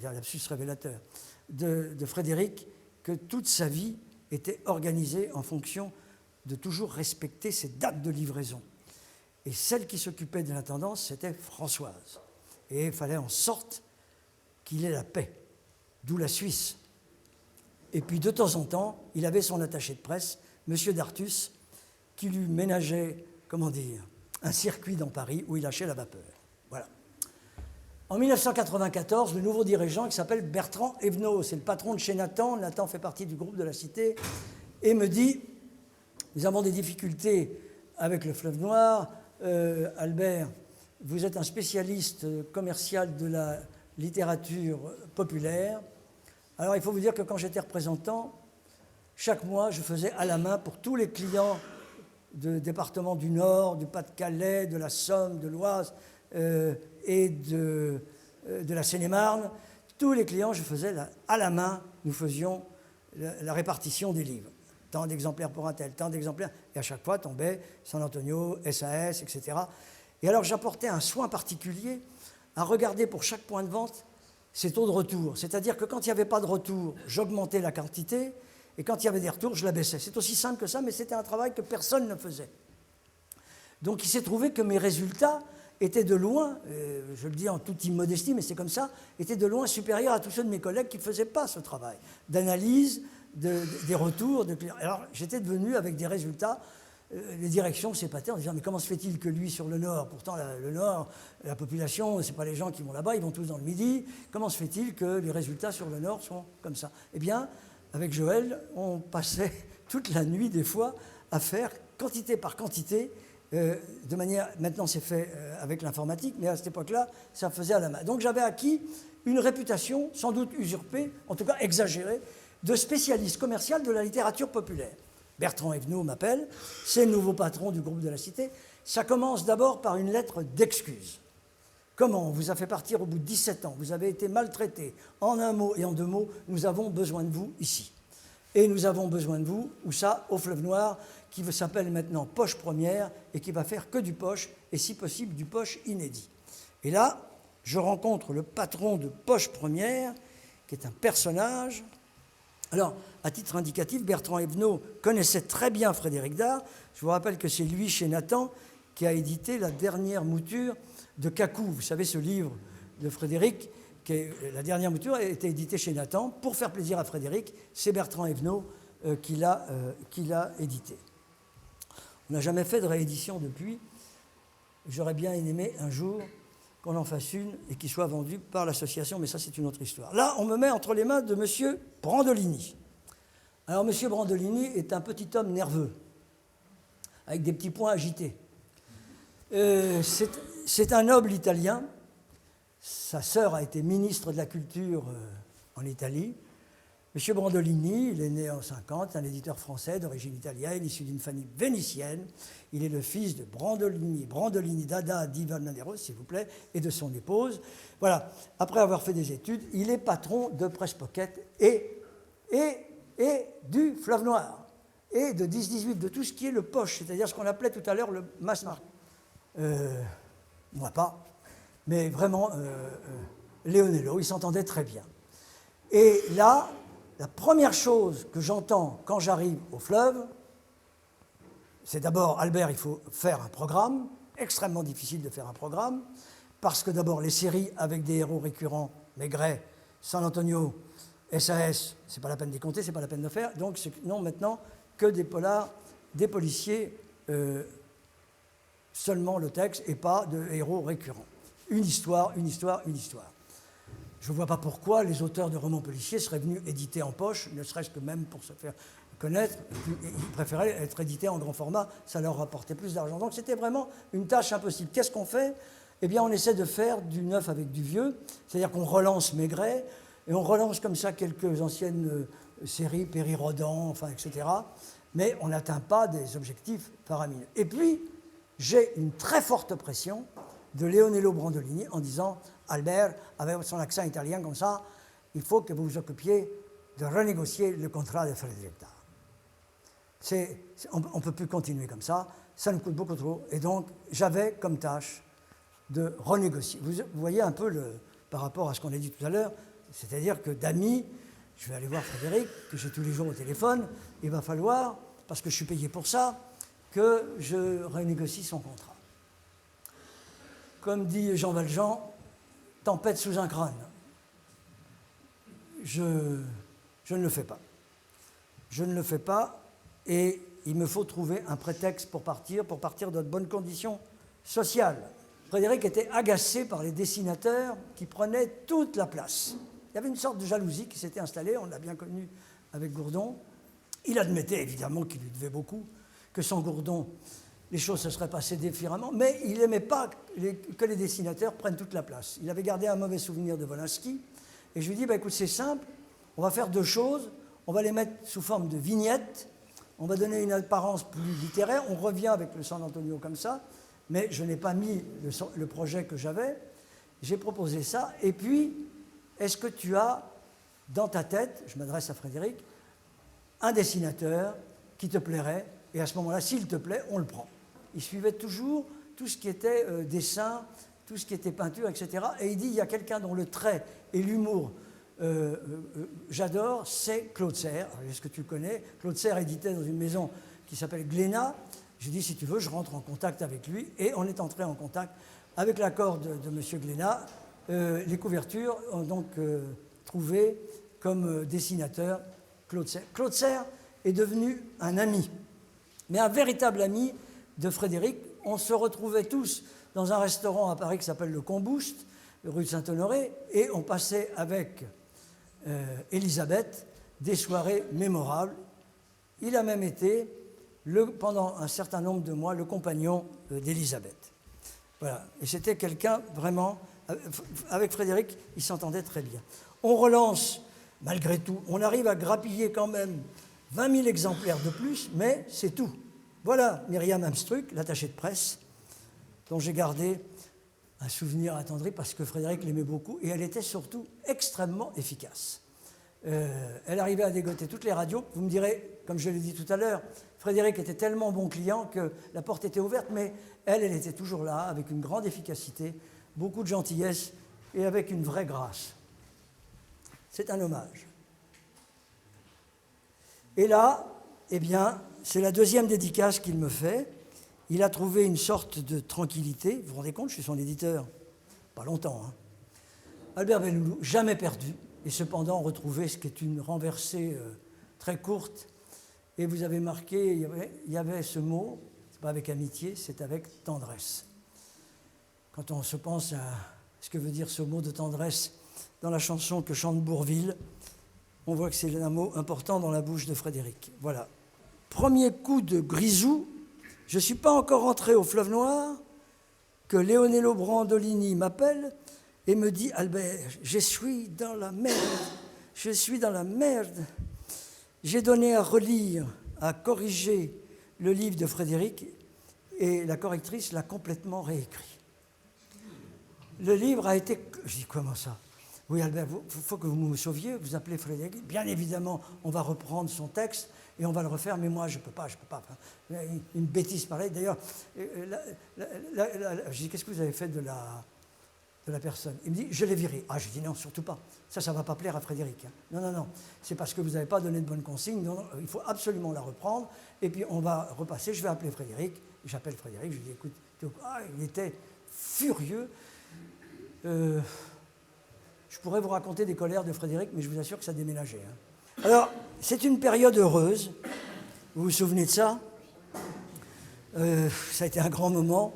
lapsus révélateur, de Frédéric, que toute sa vie était organisée en fonction de toujours respecter ses dates de livraison. Et celle qui s'occupait de l'intendance, c'était Françoise. Et il fallait en sorte qu'il ait la paix, d'où la Suisse. Et puis de temps en temps, il avait son attaché de presse, M. Dartus, qui lui ménageait, un circuit dans Paris où il lâchait la vapeur. Voilà. En 1994, le nouveau dirigeant, qui s'appelle Bertrand Evenot, c'est le patron de chez Nathan. Nathan fait partie du groupe de la Cité, et me dit, nous avons des difficultés avec le Fleuve Noir. Albert, vous êtes un spécialiste commercial de la littérature populaire. Alors il faut vous dire que quand j'étais représentant, chaque mois, je faisais à la main pour tous les clients de départements du Nord, du Pas-de-Calais, de la Somme, de l'Oise et de la Seine-et-Marne. Tous les clients, je faisais à la main, nous faisions la répartition des livres. tant d'exemplaires pour un tel, tant d'exemplaires, et à chaque fois tombait San Antonio, SAS, etc. Et alors j'apportais un soin particulier à regarder pour chaque point de vente ses taux de retour. C'est-à-dire que quand il n'y avait pas de retour, j'augmentais la quantité, et quand il y avait des retours, je la baissais. C'est aussi simple que ça, mais c'était un travail que personne ne faisait. Donc il s'est trouvé que mes résultats étaient de loin, je le dis en toute immodestie, mais c'est comme ça, étaient de loin supérieurs à tous ceux de mes collègues qui ne faisaient pas ce travail d'analyse, des retours de clients. Alors j'étais devenu avec des résultats, les directions s'épataient en disant mais comment se fait-il que lui sur le Nord, pourtant le Nord, la population, ce n'est pas les gens qui vont là-bas, ils vont tous dans le Midi, comment se fait-il que les résultats sur le Nord sont comme ça? Eh bien, avec Joël, on passait toute la nuit des fois à faire quantité par quantité, de manière, maintenant c'est fait avec l'informatique, mais à cette époque-là, ça faisait à la main. Donc j'avais acquis une réputation, sans doute usurpée, en tout cas exagérée, de spécialiste commercial de la littérature populaire. Bertrand Evenot m'appelle, c'est le nouveau patron du groupe de la Cité. Ça commence d'abord par une lettre d'excuse. Comment on vous a fait partir au bout de 17 ans, vous avez été maltraité, en un mot et en deux mots, nous avons besoin de vous ici. Et nous avons besoin de vous, où ça, au Fleuve Noir, qui s'appelle maintenant Poche Première et qui va faire que du poche, et si possible du poche inédit. Et là, je rencontre le patron de Poche Première, qui est un personnage. Alors, à titre indicatif, Bertrand Evenot connaissait très bien Frédéric Dard. Je vous rappelle que c'est lui, chez Nathan, qui a édité la dernière mouture de Cacou. Vous savez, ce livre de Frédéric, la dernière mouture a été éditée chez Nathan. Pour faire plaisir à Frédéric, c'est Bertrand Evenot qui l'a édité. On n'a jamais fait de réédition depuis. J'aurais bien aimé un jour qu'on en fasse une et qu'il soit vendu par l'association, mais ça c'est une autre histoire. Là, on me met entre les mains de M. Brandolini. Alors M. Brandolini est un petit homme nerveux, avec des petits points agités. C'est un noble italien. Sa sœur a été ministre de la Culture en Italie. M. Brandolini, il est né en 50, un éditeur français d'origine italienne, issu d'une famille vénitienne. Il est le fils de Brandolini Dada di Vernaderos, s'il vous plaît, et de son épouse. Voilà, après avoir fait des études, il est patron de Presse Pocket et du Fleuve Noir, et de 10-18, de tout ce qui est le poche, c'est-à-dire ce qu'on appelait tout à l'heure le mass market. Moi pas, mais vraiment, Léonello, ils s'entendaient très bien. Et là, la première chose que j'entends quand j'arrive au fleuve, c'est d'abord, Albert, il faut faire un programme, extrêmement difficile de faire un programme, parce que d'abord, les séries avec des héros récurrents, Maigret, San Antonio, SAS, c'est pas la peine d'y compter, c'est pas la peine de faire, donc non maintenant que des polars, des policiers, seulement le texte, et pas de héros récurrents. Une histoire, une histoire, une histoire. Je ne vois pas pourquoi les auteurs de romans policiers seraient venus éditer en poche, ne serait-ce que même pour se faire connaître. Ils préféraient être édités en grand format, ça leur rapportait plus d'argent. Donc c'était vraiment une tâche impossible. Qu'est-ce qu'on fait? Eh bien, on essaie de faire du neuf avec du vieux, c'est-à-dire qu'on relance Maigret, et on relance comme ça quelques anciennes séries, Péri-Rodan, enfin, etc. Mais on n'atteint pas des objectifs faramineux. Et puis, j'ai une très forte pression de Leonello Brandolini en disant « Albert, avec son accent italien comme ça, il faut que vous vous occupiez de renégocier le contrat de Frédéric Dard. On ne peut plus continuer comme ça, ça nous coûte beaucoup trop. » Et donc, j'avais comme tâche de renégocier. Vous voyez un peu par rapport à ce qu'on a dit tout à l'heure, c'est-à-dire que d'amis, je vais aller voir Frédéric, que j'ai tous les jours au téléphone, il va falloir, parce que je suis payé pour ça, que je renégocie son contrat. Comme dit Jean Valjean, tempête sous un crâne. Je ne le fais pas. Je ne le fais pas et il me faut trouver un prétexte pour partir dans de bonnes conditions sociales. Frédéric était agacé par les dessinateurs qui prenaient toute la place. Il y avait une sorte de jalousie qui s'était installée, on l'a bien connu avec Gourdon. Il admettait évidemment qu'il lui devait beaucoup, que sans Gourdon, les choses se seraient passées différemment, mais il n'aimait pas que les dessinateurs prennent toute la place. Il avait gardé un mauvais souvenir de Wolinski, et je lui ai dit, écoute, c'est simple, on va faire deux choses, on va les mettre sous forme de vignettes, on va donner une apparence plus littéraire, on revient avec le San Antonio comme ça, mais je n'ai pas mis le projet que j'avais, j'ai proposé ça, et puis, est-ce que tu as dans ta tête, je m'adresse à Frédéric, un dessinateur qui te plairait, et à ce moment-là, s'il te plaît, on le prend. Il suivait toujours tout ce qui était dessin, tout ce qui était peinture, etc. Et il dit, il y a quelqu'un dont le trait et l'humour j'adore, c'est Claude Serre. Est-ce que tu le connais? Claude Serre éditait dans une maison qui s'appelle Glénat. J'ai dit, si tu veux, je rentre en contact avec lui. Et on est entré en contact avec l'accord de M. Glénat. Les couvertures ont donc trouvé comme dessinateur Claude Serre. Claude Serre est devenu un ami, mais un véritable ami de Frédéric. On se retrouvait tous dans un restaurant à Paris qui s'appelle le Combouste, rue de Saint-Honoré, et on passait avec Elisabeth des soirées mémorables. Il a même été, pendant un certain nombre de mois, le compagnon d'Elisabeth. Voilà. Et c'était quelqu'un vraiment, avec Frédéric, il s'entendait très bien. On relance, malgré tout, on arrive à grappiller quand même 20 000 exemplaires de plus, mais c'est tout. Voilà Myriam Amstruc, l'attachée de presse, dont j'ai gardé un souvenir attendri parce que Frédéric l'aimait beaucoup et elle était surtout extrêmement efficace. Elle arrivait à dégoter toutes les radios. Vous me direz, comme je l'ai dit tout à l'heure, Frédéric était tellement bon client que la porte était ouverte, mais elle était toujours là avec une grande efficacité, beaucoup de gentillesse et avec une vraie grâce. C'est un hommage. Et là, eh bien, c'est la deuxième dédicace qu'il me fait. Il a trouvé une sorte de tranquillité. Vous vous rendez compte, je suis son éditeur. Pas longtemps. Hein. Albert Belloulou, jamais perdu, et cependant retrouvé, ce qui est une renversée très courte. Et vous avez marqué, il y avait ce mot, c'est pas avec amitié, c'est avec tendresse. Quand on se pense à ce que veut dire ce mot de tendresse dans la chanson que chante Bourvil, on voit que c'est un mot important dans la bouche de Frédéric. Voilà. Premier coup de grisou. Je ne suis pas encore entré au Fleuve Noir que Leonello Brandolini m'appelle et me dit « Albert, je suis dans la merde, je suis dans la merde ». J'ai donné à relire, à corriger le livre de Frédéric et la correctrice l'a complètement réécrit. Le livre a été... Je dis « Comment ça ?» Oui, Albert, il faut que vous me sauviez, vous appelez Frédéric. Bien évidemment, on va reprendre son texte et on va le refaire, mais moi, je ne peux pas. Une bêtise pareille. D'ailleurs, je dis, qu'est-ce que vous avez fait de la personne? Il me dit, je l'ai viré. Ah, je dis, non, surtout pas. Ça ne va pas plaire à Frédéric. Hein. Non. C'est parce que vous n'avez pas donné de bonnes consignes. Non, il faut absolument la reprendre. Et puis, on va repasser. Je vais appeler Frédéric. J'appelle Frédéric. Je lui dis, écoute, il était furieux. Je pourrais vous raconter des colères de Frédéric, mais je vous assure que ça déménageait. Hein. Alors, c'est une période heureuse. Vous vous souvenez de ça? Ça a été un grand moment.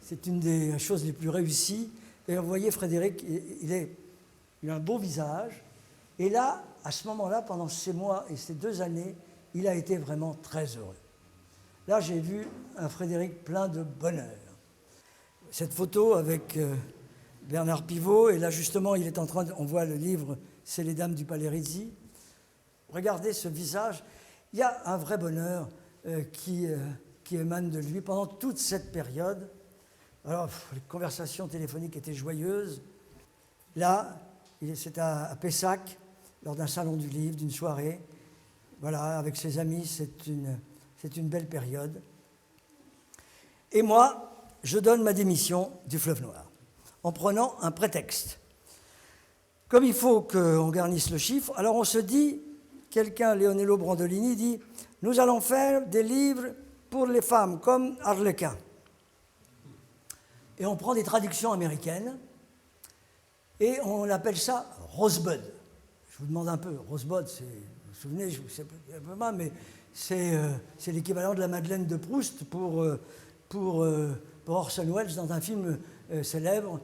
C'est une des choses les plus réussies. Et vous voyez, Frédéric, il a un beau visage. Et là, à ce moment-là, pendant ces mois et ces 2 années, il a été vraiment très heureux. Là, j'ai vu un Frédéric plein de bonheur. Cette photo avec... Bernard Pivot, et là justement, il est en train on voit le livre « C'est les dames du Palais Rizzi ». Regardez ce visage, il y a un vrai bonheur qui émane de lui pendant toute cette période. Alors, les conversations téléphoniques étaient joyeuses. Là, c'est à Pessac, lors d'un salon du livre, d'une soirée. Voilà, avec ses amis, c'est une belle période. Et moi, je donne ma démission du Fleuve Noir, en prenant un prétexte. Comme il faut qu'on garnisse le chiffre, alors on se dit, Leonello Brandolini dit, nous allons faire des livres pour les femmes, comme Harlequin. Et on prend des traductions américaines, et on appelle ça Rosebud. Je vous demande un peu, Rosebud, vous vous souvenez, je ne sais pas, mais c'est l'équivalent de la Madeleine de Proust pour Orson Welles dans un film célèbre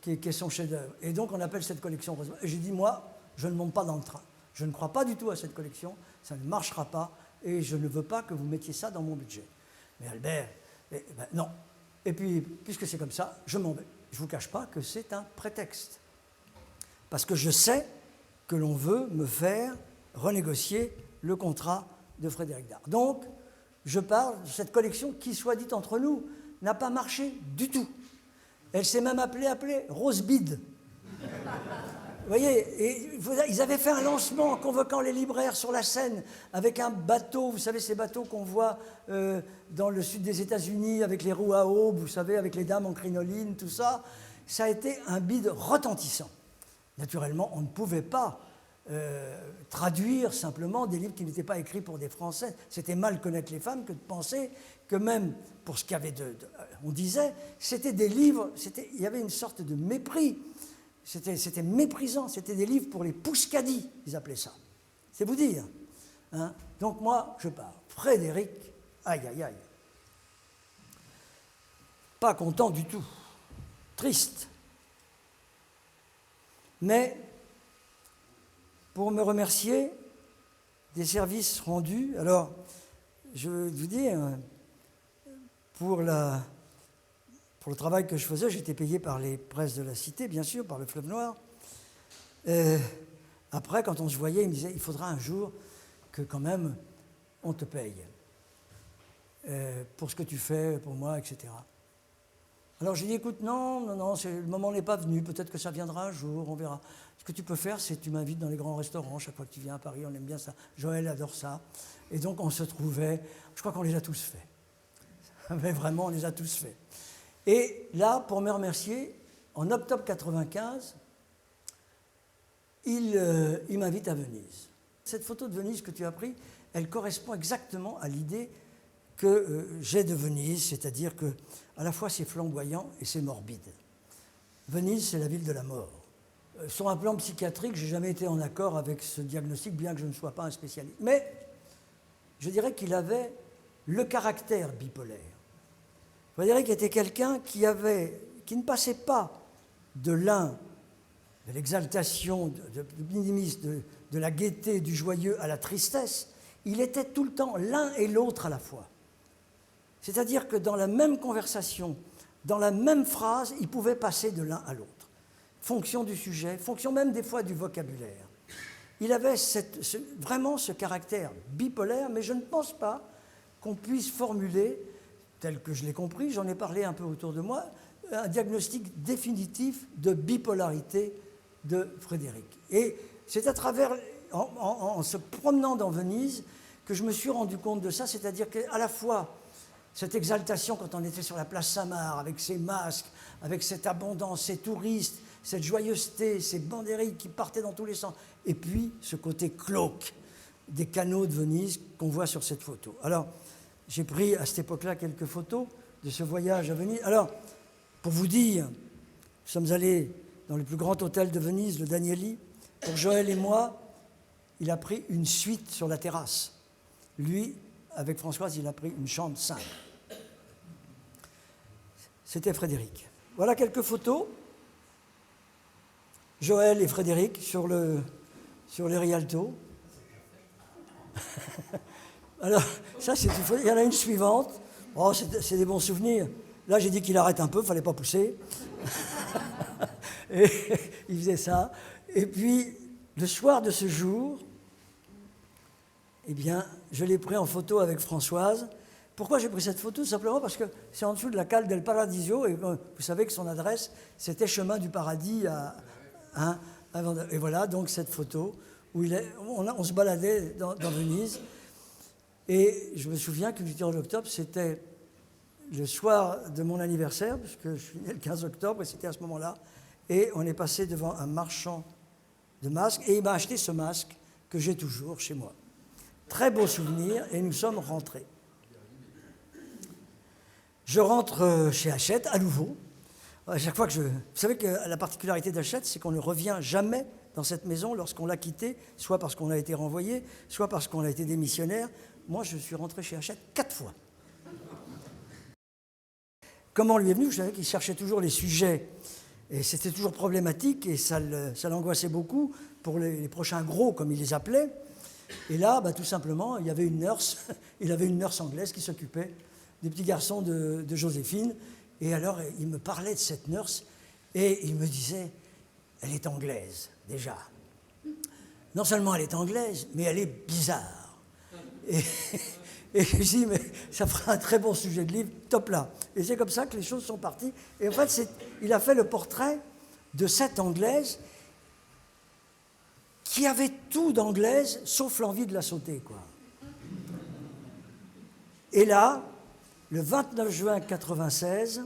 qui est son chef-d'œuvre. Et donc on appelle cette collection Rosebud. Et j'ai dit, moi, je ne monte pas dans le train. Je ne crois pas du tout à cette collection, ça ne marchera pas, et je ne veux pas que vous mettiez ça dans mon budget. Mais Albert, non. Et puis, puisque c'est comme ça, je m'en vais. Je ne vous cache pas que c'est un prétexte. Parce que je sais que l'on veut me faire renégocier le contrat de Frédéric Dard. Donc, je parle de cette collection qui, soit dit entre nous, n'a pas marché du tout. Elle s'est même appelée Rosebud. Vous voyez, et ils avaient fait un lancement en convoquant les libraires sur la Seine avec un bateau, vous savez, ces bateaux qu'on voit dans le sud des États-Unis avec les roues à aubes, vous savez, avec les dames en crinoline, tout ça. Ça a été un bide retentissant. Naturellement, on ne pouvait pas traduire simplement des livres qui n'étaient pas écrits pour des Français. C'était mal connaître les femmes que de penser que même pour ce qu'il y avait on disait, c'était des livres, il y avait une sorte de mépris. C'était méprisant, c'était des livres pour les pouscadis, ils appelaient ça. C'est vous dire. Hein. Donc moi, je pars. Frédéric, aïe, aïe, aïe. Pas content du tout. Triste. Mais, pour me remercier des services rendus, alors, je veux vous dire, pour le travail que je faisais, j'étais payé par les presses de la Cité, bien sûr, par le Fleuve Noir. Après, quand on se voyait, il me disait, il faudra un jour que quand même on te paye pour ce que tu fais pour moi, etc. Alors j'ai dit, écoute, non, le moment n'est pas venu, peut-être que ça viendra un jour, on verra. Ce que tu peux faire, c'est que tu m'invites dans les grands restaurants, chaque fois que tu viens à Paris, on aime bien ça. Joël adore ça. Et donc on se trouvait, je crois qu'on les a tous faits. Mais vraiment, on les a tous faits. Et là, pour me remercier, en octobre 1995, il m'invite à Venise. Cette photo de Venise que tu as prise, elle correspond exactement à l'idée que j'ai de Venise, c'est-à-dire que à la fois c'est flamboyant et c'est morbide. Venise, c'est la ville de la mort. Sur un plan psychiatrique, je n'ai jamais été en accord avec ce diagnostic, bien que je ne sois pas un spécialiste. Mais je dirais qu'il avait le caractère bipolaire. Frédéric était quelqu'un qui ne passait pas de l'exaltation, du minimisme, de la gaieté, du joyeux à la tristesse. Il était tout le temps l'un et l'autre à la fois. C'est-à-dire que dans la même conversation, dans la même phrase, il pouvait passer de l'un à l'autre. Fonction du sujet, fonction même des fois du vocabulaire. Il avait vraiment ce caractère bipolaire, mais je ne pense pas qu'on puisse formuler, tel que je l'ai compris, j'en ai parlé un peu autour de moi, un diagnostic définitif de bipolarité de Frédéric. Et c'est à travers, en se promenant dans Venise, que je me suis rendu compte de ça, c'est-à-dire qu'à la fois, cette exaltation quand on était sur la place Saint-Marc, avec ses masques, avec cette abondance, ces touristes, cette joyeuseté, ces banderilles qui partaient dans tous les sens, et puis ce côté glauque des canaux de Venise qu'on voit sur cette photo. Alors, j'ai pris à cette époque-là quelques photos de ce voyage à Venise. Alors, pour vous dire, nous sommes allés dans le plus grand hôtel de Venise, le Danieli. Pour Joël et moi, il a pris une suite sur la terrasse. Lui, avec Françoise, il a pris une chambre simple. C'était Frédéric. Voilà quelques photos. Joël et Frédéric sur les Rialto. Alors, ça, il y en a une suivante. Oh, c'est des bons souvenirs. Là, j'ai dit qu'il arrête un peu, il ne fallait pas pousser. Et il faisait ça. Et puis, le soir de ce jour, eh bien, je l'ai pris en photo avec Françoise. Pourquoi j'ai pris cette photo? Simplement parce que c'est en dessous de la cale del Paradiso. Et vous savez que son adresse, c'était Chemin du Paradis. Et voilà, donc cette photo où on se baladait dans Venise. Et je me souviens que le 14 octobre, c'était le soir de mon anniversaire, puisque je suis né le 15 octobre, et c'était à ce moment-là. Et on est passé devant un marchand de masques, et il m'a acheté ce masque que j'ai toujours chez moi. Très beau souvenir, et nous sommes rentrés. Je rentre chez Hachette, à nouveau. À chaque fois que Vous savez que la particularité d'Hachette, c'est qu'on ne revient jamais dans cette maison lorsqu'on l'a quittée, soit parce qu'on a été renvoyé, soit parce qu'on a été démissionnaire. Moi, je suis rentré chez Hachette 4 fois. Comment lui est venu? Je savais qu'il cherchait toujours les sujets. Et c'était toujours problématique, et ça l'angoissait beaucoup pour les prochains gros, comme il les appelait. Et là, tout simplement, il y avait une nurse, il avait une nurse anglaise qui s'occupait des petits garçons de Joséphine. Et alors, il me parlait de cette nurse, et il me disait, elle est anglaise, déjà. Non seulement elle est anglaise, mais elle est bizarre. Et je dis, mais ça fera un très bon sujet de livre, top là. Et c'est comme ça que les choses sont parties. Et en fait, il a fait le portrait de cette Anglaise qui avait tout d'anglaise, sauf l'envie de la sauter, quoi. Et là, le 29 juin 1996,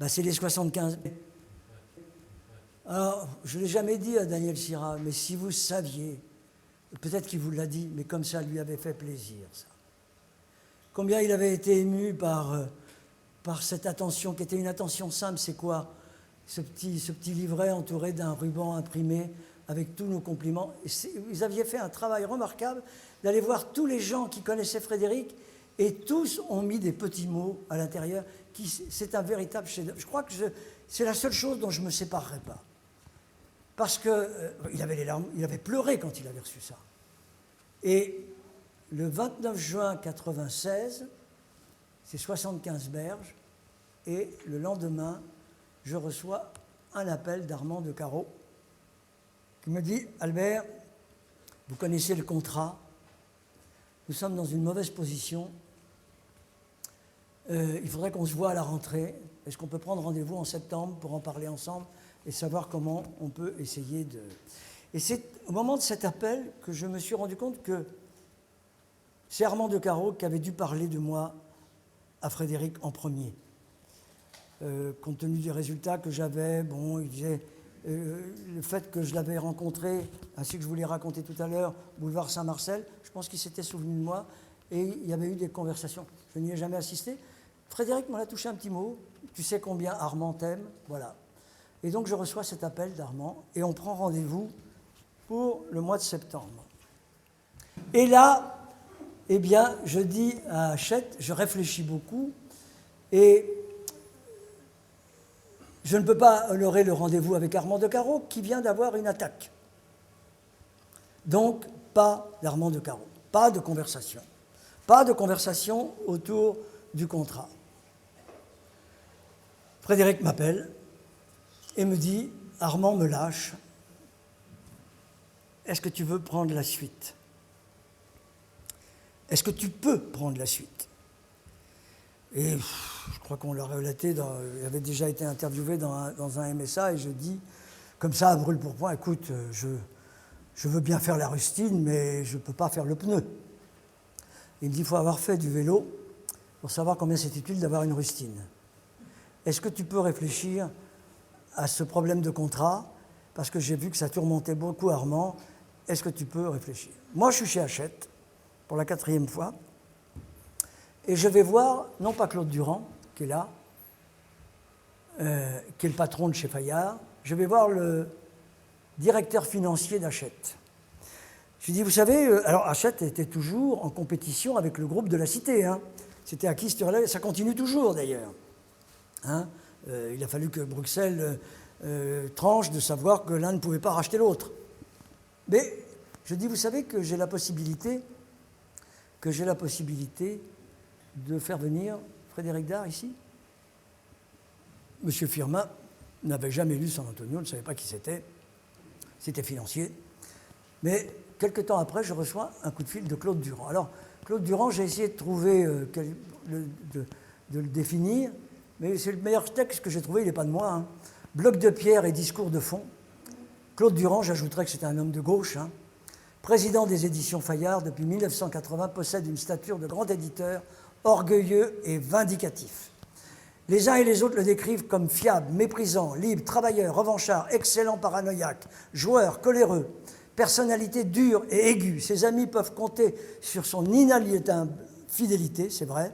c'est les 75. Alors, je ne l'ai jamais dit à Daniel Syrah, mais si vous saviez, peut-être qu'il vous l'a dit, mais comme ça lui avait fait plaisir, ça. Combien il avait été ému par cette attention, qui était une attention simple, c'est quoi? Ce petit livret entouré d'un ruban imprimé avec tous nos compliments. Ils avaient fait un travail remarquable d'aller voir tous les gens qui connaissaient Frédéric, et tous ont mis des petits mots à l'intérieur. C'est un véritable chef-d'œuvre. Je crois que c'est la seule chose dont je ne me séparerai pas. Parce qu'il avait les larmes, il avait pleuré quand il avait reçu ça. Et le 29 juin 1996, c'est 75 berges, et le lendemain, je reçois un appel d'Armand de Caro qui me dit « Albert, vous connaissez le contrat, nous sommes dans une mauvaise position, il faudrait qu'on se voit à la rentrée, est-ce qu'on peut prendre rendez-vous en septembre pour en parler ensemble et savoir comment on peut essayer de... » Et c'est au moment de cet appel que je me suis rendu compte que c'est Armand de Caro qui avait dû parler de moi à Frédéric en premier. Compte tenu des résultats que j'avais, il disait le fait que je l'avais rencontré, ainsi que je vous l'ai raconté tout à l'heure, boulevard Saint-Marcel, je pense qu'il s'était souvenu de moi et il y avait eu des conversations. Je n'y ai jamais assisté. Frédéric m'en a touché un petit mot. Tu sais combien Armand t'aime, voilà. Et donc je reçois cet appel d'Armand et on prend rendez-vous pour le mois de septembre. Et là, eh bien, je dis à Hachette, je réfléchis beaucoup et je ne peux pas honorer le rendez-vous avec Armand de Caro qui vient d'avoir une attaque. Donc, pas d'Armand de Caro, pas de conversation. Pas de conversation autour du contrat. Frédéric m'appelle et me dit « Armand me lâche. Est-ce que tu veux prendre la suite ? Est-ce que tu peux prendre la suite ?» Et je crois qu'on l'a relaté, il avait déjà été interviewé dans un MSA, et je dis, comme ça, à brûle-pourpoint, écoute, je veux bien faire la rustine, mais je ne peux pas faire le pneu. Il me dit, il faut avoir fait du vélo pour savoir combien c'est utile d'avoir une rustine. Est-ce que tu peux réfléchir à ce problème de contrat? Parce que j'ai vu que ça tourmentait beaucoup Armand. Est-ce que tu peux réfléchir? Moi, je suis chez Hachette, pour la 4e fois. Et je vais voir, non pas Claude Durand, qui est là, qui est le patron de chez Fayard, je vais voir le directeur financier d'Hachette. Je lui dis, vous savez, alors Hachette était toujours en compétition avec le groupe de la Cité. Hein. C'était acquis sur la... Ça continue toujours d'ailleurs. Hein. Il a fallu que Bruxelles tranche de savoir que l'un ne pouvait pas racheter l'autre. Mais je dis, vous savez que j'ai la possibilité de faire venir Frédéric Dard ici. Monsieur Firmin n'avait jamais lu San Antonio, ne savait pas qui c'était. C'était financier. Mais quelque temps après, je reçois un coup de fil de Claude Durand. Alors, Claude Durand, j'ai essayé de trouver, de le définir, mais c'est le meilleur texte que j'ai trouvé, il n'est pas de moi. Hein. Bloc de pierre et discours de fond. Claude Durand, j'ajouterais que c'était un homme de gauche, hein. Président des éditions Fayard depuis 1980, possède une stature de grand éditeur, orgueilleux et vindicatif. Les uns et les autres le décrivent comme fiable, méprisant, libre, travailleur, revanchard, excellent paranoïaque, joueur, coléreux, personnalité dure et aiguë. Ses amis peuvent compter sur son inaliénable fidélité, c'est vrai.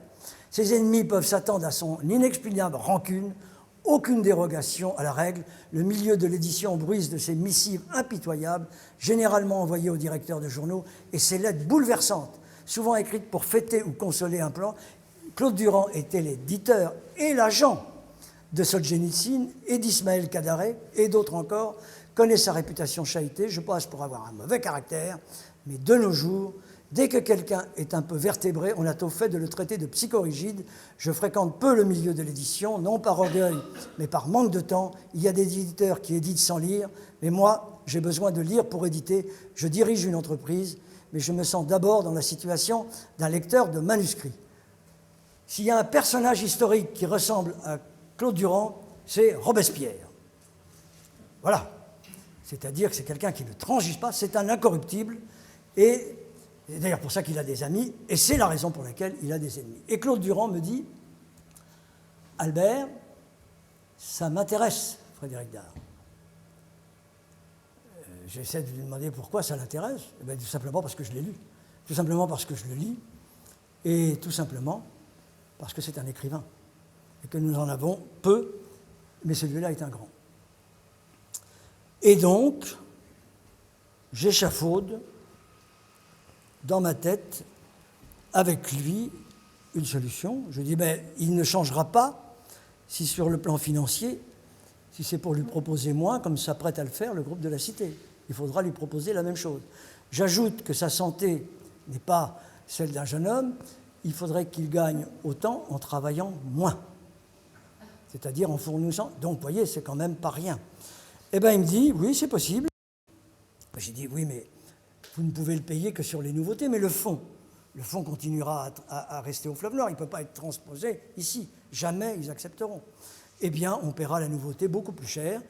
Ses ennemis peuvent s'attendre à son inexpugnable rancune. Aucune dérogation à la règle. Le milieu de l'édition bruise de ses missives impitoyables, généralement envoyées aux directeurs de journaux, et ses lettres bouleversantes, souvent écrites pour fêter ou consoler un plan. Claude Durand était l'éditeur et l'agent de Solzhenitsyn et d'Ismaël Kadare, et d'autres encore, connaît sa réputation chahutée. Je passe pour avoir un mauvais caractère, mais de nos jours, dès que quelqu'un est un peu vertébré, on a au fait de le traiter de psychorigide. Je fréquente peu le milieu de l'édition, non par orgueil, mais par manque de temps. Il y a des éditeurs qui éditent sans lire, mais moi, j'ai besoin de lire pour éditer. Je dirige une entreprise, mais je me sens d'abord dans la situation d'un lecteur de manuscrits. S'il y a un personnage historique qui ressemble à Claude Durand, c'est Robespierre. Voilà. C'est-à-dire que c'est quelqu'un qui ne transige pas, c'est un incorruptible, et c'est d'ailleurs pour ça qu'il a des amis, et c'est la raison pour laquelle il a des ennemis. Et Claude Durand me dit, Albert, ça m'intéresse, Frédéric Dard. J'essaie de lui demander pourquoi ça l'intéresse. Eh bien, tout simplement parce que je l'ai lu, tout simplement parce que je le lis, et tout simplement parce que c'est un écrivain, et que nous en avons peu, mais celui-là est un grand. Et donc, j'échafaude dans ma tête, avec lui, une solution. Je dis, ben, il ne changera pas si sur le plan financier, si c'est pour lui proposer moins, comme s'apprête à le faire le groupe de la Cité. Il faudra lui proposer la même chose. J'ajoute que sa santé n'est pas celle d'un jeune homme, il faudrait qu'il gagne autant en travaillant moins. C'est-à-dire en fournissant. Donc, vous voyez, c'est quand même pas rien. Eh bien, il me dit, oui, c'est possible. J'ai dit, oui, mais vous ne pouvez le payer que sur les nouveautés, mais le fonds continuera à rester au Fleuve Nord, il ne peut pas être transposé ici. Jamais ils accepteront. Eh bien, on paiera la nouveauté beaucoup plus cher,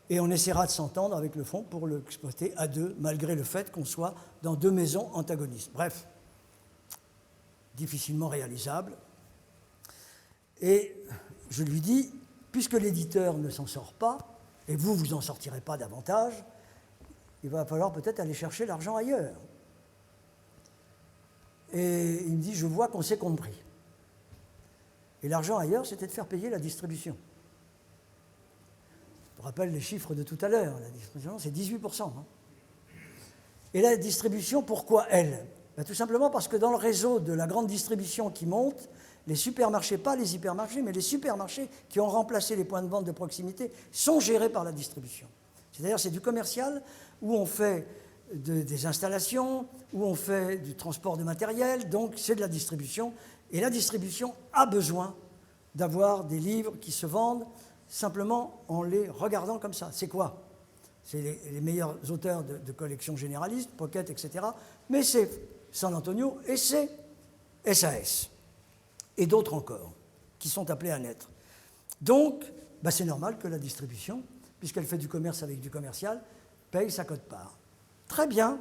et on essaiera de s'entendre avec le fonds pour l'exploiter à deux, malgré le fait qu'on soit dans deux maisons antagonistes. Bref, difficilement réalisable. Et je lui dis, puisque l'éditeur ne s'en sort pas, et vous n'en sortirez pas davantage, il va falloir peut-être aller chercher l'argent ailleurs. Et il me dit, je vois qu'on s'est compris. Et l'argent ailleurs, c'était de faire payer la distribution. Je vous rappelle les chiffres de tout à l'heure. La distribution, c'est 18%. Hein. Et la distribution, pourquoi elle ? Ben, tout simplement parce que dans le réseau de la grande distribution qui monte, les supermarchés, pas les hypermarchés, mais les supermarchés qui ont remplacé les points de vente de proximité, sont gérés par la distribution. C'est-à-dire c'est du commercial où on fait des installations, où on fait du transport de matériel, donc c'est de la distribution. Et la distribution a besoin d'avoir des livres qui se vendent simplement en les regardant comme ça. C'est quoi ? C'est les meilleurs auteurs de collections généralistes, Pocket, etc. Mais c'est San Antonio et c'est SAS. Et d'autres encore, qui sont appelés à naître. Donc, ben c'est normal que la distribution, puisqu'elle fait du commerce avec du commercial, paye sa quote-part. Très bien.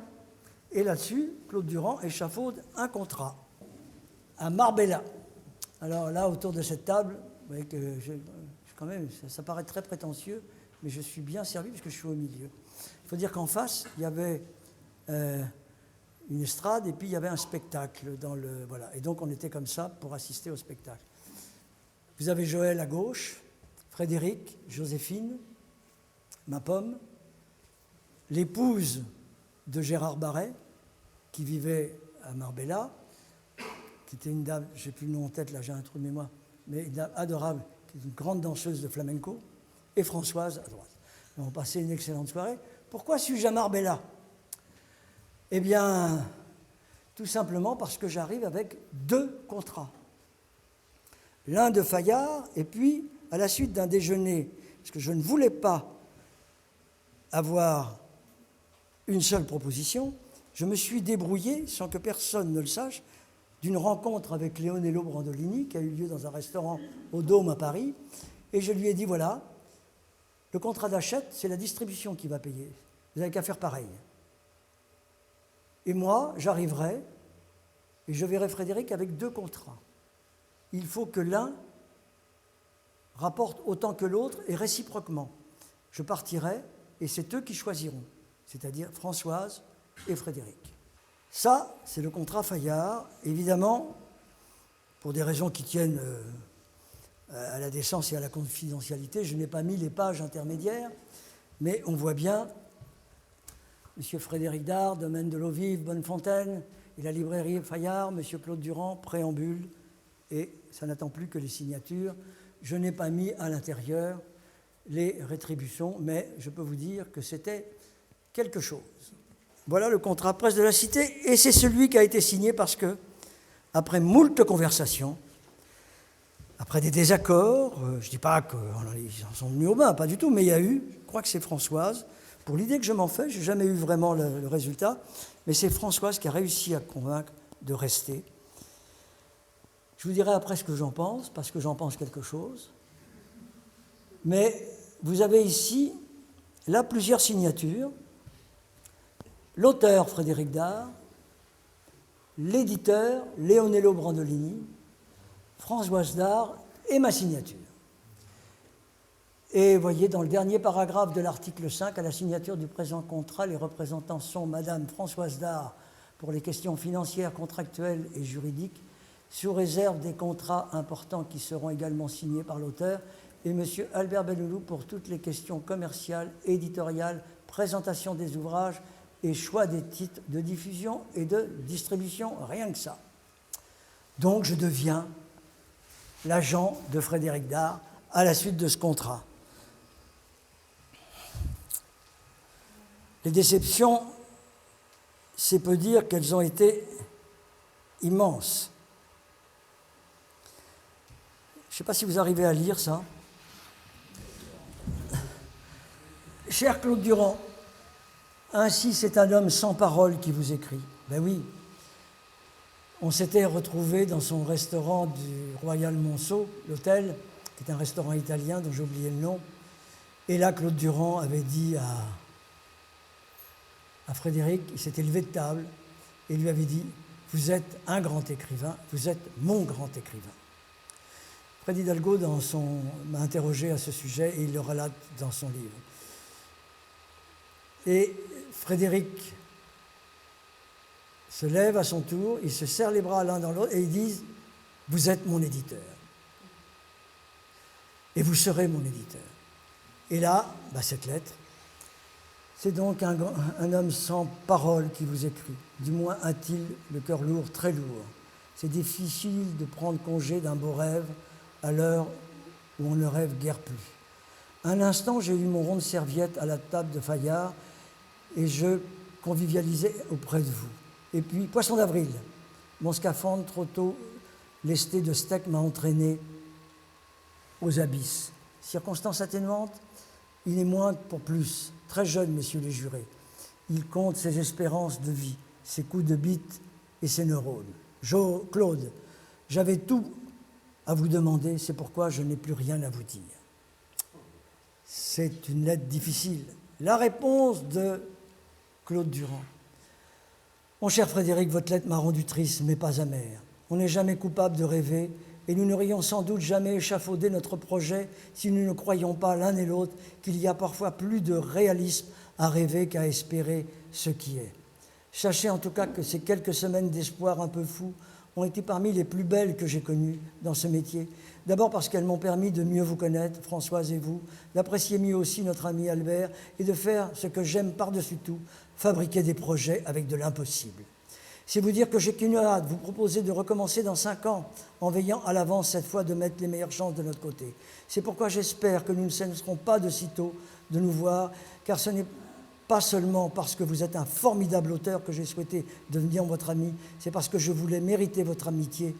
Et là-dessus, Claude Durand échafaude un contrat à Marbella. Alors là, autour de cette table, vous voyez que quand même, ça paraît très prétentieux, mais je suis bien servi puisque je suis au milieu. Il faut dire qu'en face, il y avait une estrade et puis il y avait un spectacle dans le... Voilà. Et donc on était comme ça pour assister au spectacle. Vous avez Joël à gauche, Frédéric, Joséphine, ma pomme, l'épouse de Gérard Barret, qui vivait à Marbella, qui était une dame, je n'ai plus le nom en tête, là j'ai un trou de mémoire, mais une dame adorable, qui est une grande danseuse de flamenco, et Françoise à droite. On passait une excellente soirée. Pourquoi suis-je à Marbella ? Eh bien, tout simplement parce que j'arrive avec deux contrats. L'un de Fayard, et puis, à la suite d'un déjeuner, parce que je ne voulais pas avoir une seule proposition, je me suis débrouillé, sans que personne ne le sache, d'une rencontre avec Leonello Brandolini, qui a eu lieu dans un restaurant au Dôme à Paris, et je lui ai dit, voilà, le contrat d'achat, c'est la distribution qui va payer. Vous n'avez qu'à faire pareil. Et moi, j'arriverai, et je verrai Frédéric avec deux contrats. Il faut que l'un rapporte autant que l'autre, et réciproquement. Je partirai, et c'est eux qui choisiront, c'est-à-dire Françoise et Frédéric. Ça, c'est le contrat Fayard. Évidemment, pour des raisons qui tiennent à la décence et à la confidentialité, je n'ai pas mis les pages intermédiaires, mais on voit bien M. Frédéric Dard, domaine de l'eau vive, Bonnefontaine, et la librairie Fayard, M. Claude Durand, préambule, et ça n'attend plus que les signatures. Je n'ai pas mis à l'intérieur les rétributions, mais je peux vous dire que c'était quelque chose. Voilà le contrat presse de la Cité, et c'est celui qui a été signé parce que, après moult conversations, après des désaccords, je ne dis pas qu'ils en sont venus au bain, pas du tout, mais il y a eu, je crois que c'est Françoise, pour l'idée que je m'en fais, je n'ai jamais eu vraiment le résultat, mais c'est Françoise qui a réussi à convaincre de rester. Je vous dirai après ce que j'en pense, parce que j'en pense quelque chose. Mais vous avez ici Là, plusieurs signatures. L'auteur, Frédéric Dard, l'éditeur, Leonello Brandolini, Françoise Dard et ma signature. Et vous voyez, dans le dernier paragraphe de l'article 5, à la signature du présent contrat, les représentants sont Madame Françoise Dard pour les questions financières, contractuelles et juridiques, sous réserve des contrats importants qui seront également signés par l'auteur, et M. Albert Benloulou pour toutes les questions commerciales, éditoriales, présentation des ouvrages et choix des titres de diffusion et de distribution, rien que ça. Donc je deviens l'agent de Frédéric Dard à la suite de ce contrat. Les déceptions, c'est peu dire qu'elles ont été immenses. Je ne sais pas si vous arrivez à lire ça. Cher Claude Durand, ainsi c'est un homme sans parole qui vous écrit. Ben oui, on s'était retrouvés dans son restaurant du Royal Monceau, l'hôtel, qui est un restaurant italien dont j'ai oublié le nom. Et là, Claude Durand avait dit à Frédéric, il s'était levé de table et lui avait dit « Vous êtes un grand écrivain, vous êtes mon grand écrivain ». Fred Hidalgo m'a interrogé à ce sujet et il le relate dans son livre. Et Frédéric se lève à son tour, ils se serrent les bras l'un dans l'autre et ils disent « Vous êtes mon éditeur. Et vous serez mon éditeur. » Et là, cette lettre, c'est donc un homme sans parole qui vous écrit. Du moins a-t-il le cœur lourd, très lourd. C'est difficile de prendre congé d'un beau rêve à l'heure où on ne rêve guère plus. Un instant, j'ai eu mon rond de serviette à la table de Fayard et je convivialisais auprès de vous. Et puis, poisson d'avril, mon scaphandre trop tôt lesté de steak m'a entraîné aux abysses. Circonstance atténuante, il est moins pour plus. Très jeune, messieurs les jurés. Il compte ses espérances de vie, ses coups de bite et ses neurones. Claude, j'avais tout à vous demander, c'est pourquoi je n'ai plus rien à vous dire. C'est une lettre difficile. La réponse de Claude Durand. Mon cher Frédéric, votre lettre m'a rendu triste, mais pas amer. On n'est jamais coupable de rêver, et nous n'aurions sans doute jamais échafaudé notre projet si nous ne croyions pas l'un et l'autre qu'il y a parfois plus de réalisme à rêver qu'à espérer ce qui est. Sachez en tout cas que ces quelques semaines d'espoir un peu fou ont été parmi les plus belles que j'ai connues dans ce métier. D'abord parce qu'elles m'ont permis de mieux vous connaître, Françoise et vous, d'apprécier mieux aussi notre ami Albert et de faire ce que j'aime par-dessus tout, fabriquer des projets avec de l'impossible. C'est vous dire que j'ai qu'une hâte, vous proposer de recommencer dans 5 ans, en veillant à l'avance cette fois de mettre les meilleures chances de notre côté. C'est pourquoi j'espère que nous ne cesserons pas de sitôt de nous voir, car ce n'est pas seulement parce que vous êtes un formidable auteur que j'ai souhaité devenir votre ami, c'est parce que je voulais mériter votre amitié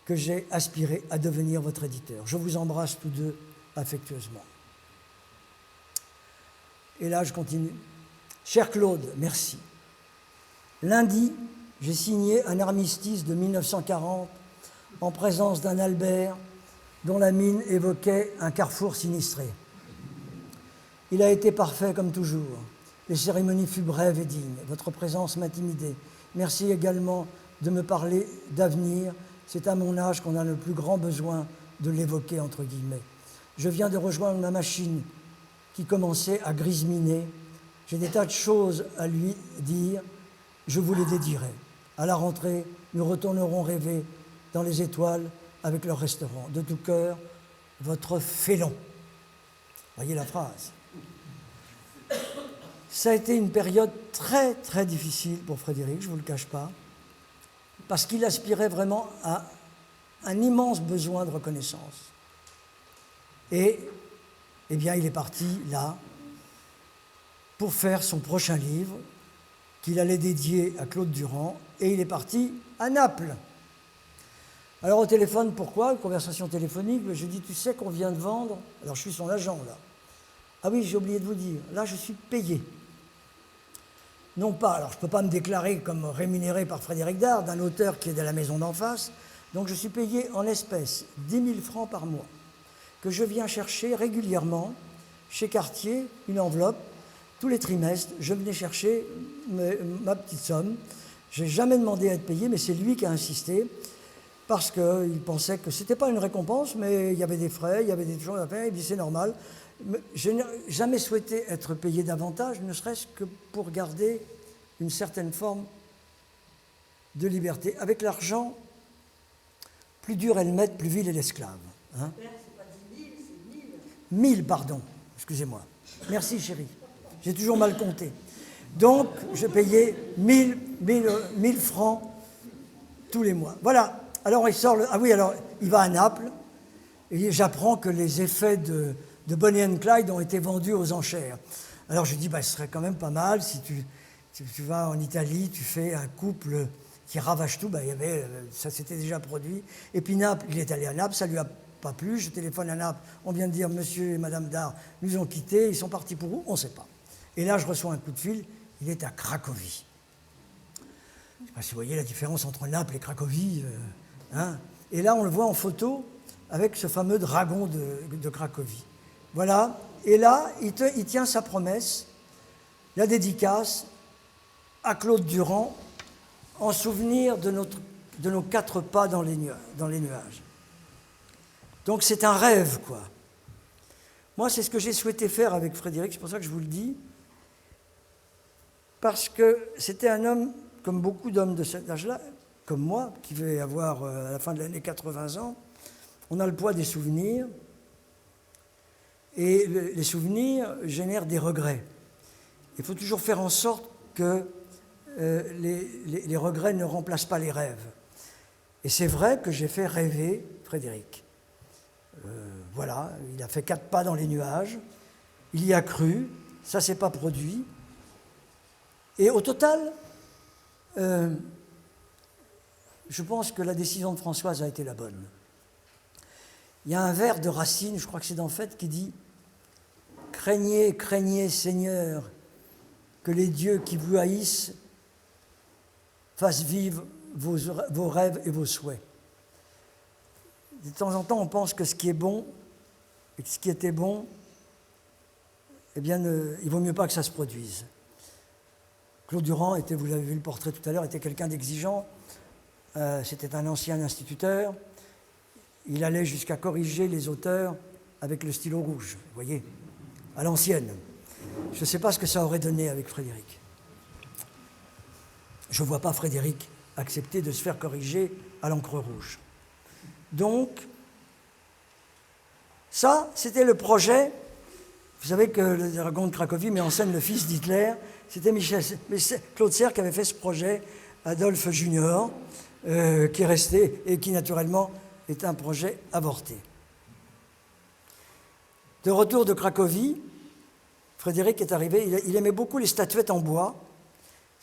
que j'ai aspiré à devenir votre éditeur. Je vous embrasse tous deux affectueusement. Et là, je continue. Cher Claude, merci. Lundi, j'ai signé un armistice de 1940 en présence d'un Albert dont la mine évoquait un carrefour sinistré. Il a été parfait comme toujours. Les cérémonies furent brèves et dignes. Votre présence m'intimidait. Merci également de me parler d'avenir. C'est à mon âge qu'on a le plus grand besoin de l'évoquer, entre guillemets. Je viens de rejoindre ma machine qui commençait à grisminer. J'ai des tas de choses à lui dire. Je vous les dédierai. À la rentrée, nous retournerons rêver dans les étoiles avec leur restaurant. De tout cœur, votre félon. Voyez la phrase. Ça a été une période très, très difficile pour Frédéric, je ne vous le cache pas, parce qu'il aspirait vraiment à un immense besoin de reconnaissance. Et, eh bien, il est parti là pour faire son prochain livre, qu'il allait dédier à Claude Durand, et il est parti à Naples. Alors au téléphone, pourquoi? Une conversation téléphonique, je dis, tu sais qu'on vient de vendre, alors je suis son agent là. Ah oui, j'ai oublié de vous dire, là je suis payé. Non pas, alors je ne peux pas me déclarer comme rémunéré par Frédéric Dard, d'un auteur qui est de la maison d'en face, donc je suis payé en espèces, 10 000 francs par mois, que je viens chercher régulièrement chez Cartier, une enveloppe. Tous les trimestres, je venais chercher ma petite somme. Je n'ai jamais demandé à être payé, mais c'est lui qui a insisté, parce qu'il pensait que ce n'était pas une récompense, mais il y avait des frais, il y avait des choses à faire. Il dit c'est normal. Je n'ai jamais souhaité être payé davantage, ne serait-ce que pour garder une certaine forme de liberté. Avec l'argent, plus dur est le maître, plus vil est l'esclave. Hein?
C'est pas 10 000, c'est 1000.
1000, pardon, excusez-moi. Merci chérie, j'ai toujours mal compté. Donc, je payais 1000 francs tous les mois. Voilà, alors il sort, ah oui, alors il va à Naples, et j'apprends que les effets de Bonnie and Clyde ont été vendus aux enchères. Alors je dis, ce serait quand même pas mal si tu vas en Italie, tu fais un couple qui ravage tout. Ça s'était déjà produit. Et puis Naples, il est allé à Naples, ça ne lui a pas plu. Je téléphone à Naples, on vient de dire monsieur et madame Dard nous ont quittés, ils sont partis pour où? On ne sait pas. Et là, je reçois un coup de fil, il est à Cracovie. Je ne sais pas si vous voyez la différence entre Naples et Cracovie. Et là, on le voit en photo avec ce fameux dragon de Cracovie. Voilà, et là, il tient sa promesse, la dédicace à Claude Durand, en souvenir de nos 4 pas dans les nuages. Donc c'est un rêve, quoi. Moi, c'est ce que j'ai souhaité faire avec Frédéric, c'est pour ça que je vous le dis, parce que c'était un homme, comme beaucoup d'hommes de cet âge-là, comme moi, qui vais avoir à la fin de l'année 80 ans, on a le poids des souvenirs, et les souvenirs génèrent des regrets. Il faut toujours faire en sorte que les regrets ne remplacent pas les rêves. Et c'est vrai que j'ai fait rêver Frédéric. Voilà, il a fait 4 pas dans les nuages, il y a cru, ça ne s'est pas produit. Et au total, je pense que la décision de Françoise a été la bonne. Il y a un vers de Racine, je crois que c'est dans Fête, qui dit « Craignez, craignez, Seigneur, que les dieux qui vous haïssent fassent vivre vos rêves et vos souhaits. » De temps en temps, on pense que ce qui est bon, et que ce qui était bon, eh bien, il vaut mieux pas que ça se produise. Claude Durand était, vous avez vu le portrait tout à l'heure, était quelqu'un d'exigeant. C'était un ancien instituteur. Il allait jusqu'à corriger les auteurs avec le stylo rouge, vous voyez, à l'ancienne. Je ne sais pas ce que ça aurait donné avec Frédéric. Je ne vois pas Frédéric accepter de se faire corriger à l'encre rouge. Donc, ça, c'était le projet. Vous savez que le dragon de Cracovie met en scène le fils d'Hitler. C'était Claude Serre qui avait fait ce projet, Adolphe Junior, qui est resté et qui, naturellement, est un projet avorté. De retour de Cracovie, Frédéric est arrivé, il aimait beaucoup les statuettes en bois.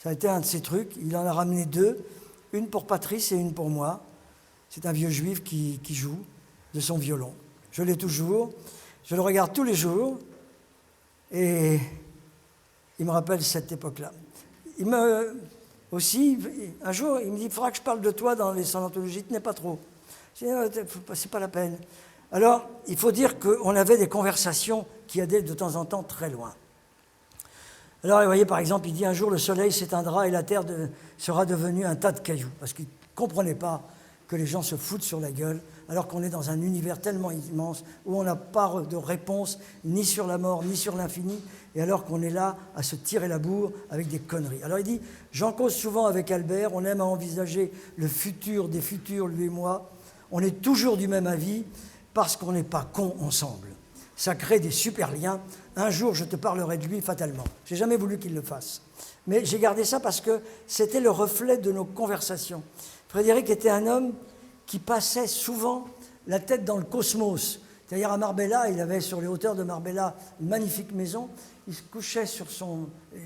Ça a été un de ses trucs. Il en a ramené 2, une pour Patrice et une pour moi. C'est un vieux juif qui joue de son violon. Je l'ai toujours, je le regarde tous les jours et il me rappelle cette époque-là. Aussi, un jour, il me dit « Il faudra que je parle de toi dans les scientologies, tenez pas trop. » Je dis « C'est pas la peine. » Alors, il faut dire qu'on avait des conversations qui allaient de temps en temps très loin. Alors, vous voyez, par exemple, il dit « Un jour, le soleil s'éteindra et la terre sera devenue un tas de cailloux. » Parce qu'il ne comprenait pas que les gens se foutent sur la gueule, alors qu'on est dans un univers tellement immense, où on n'a pas de réponse ni sur la mort, ni sur l'infini, et alors qu'on est là à se tirer la bourre avec des conneries. Alors il dit, j'en cause souvent avec Albert, on aime à envisager le futur des futurs, lui et moi, on est toujours du même avis, parce qu'on n'est pas cons ensemble. Ça crée des super liens. Un jour, je te parlerai de lui fatalement. Je n'ai jamais voulu qu'il le fasse. Mais j'ai gardé ça parce que c'était le reflet de nos conversations. Frédéric était un homme qui passait souvent la tête dans le cosmos. C'est-à-dire à Marbella, il avait sur les hauteurs de Marbella une magnifique maison. Il se couchait sur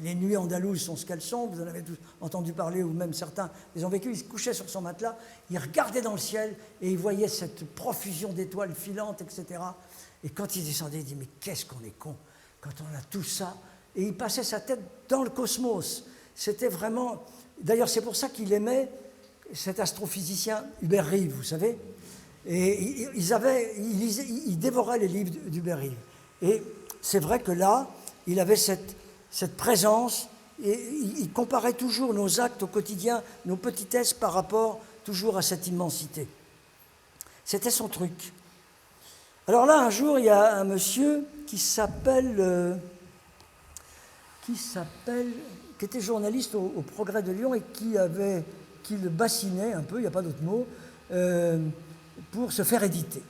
les nuits andalouses sont ce qu'elles sont, vous en avez tous entendu parler, ou même certains les ont vécu. Il se couchait sur son matelas, il regardait dans le ciel et il voyait cette profusion d'étoiles filantes, etc. Et quand il descendait, il dit « Mais qu'est-ce qu'on est con quand on a tout ça ?» Et il passait sa tête dans le cosmos. C'était vraiment... D'ailleurs, c'est pour ça qu'il aimait cet astrophysicien Hubert Reeves, vous savez. Et il dévorait les livres d'Hubert Reeves. Et c'est vrai que là, il avait cette présence, et il comparait toujours nos actes au quotidien, nos petitesses par rapport toujours à cette immensité. C'était son truc. Alors là, un jour, il y a un monsieur qui était journaliste au Progrès de Lyon et qui le bassinait un peu, il n'y a pas d'autre mot, pour se faire éditer.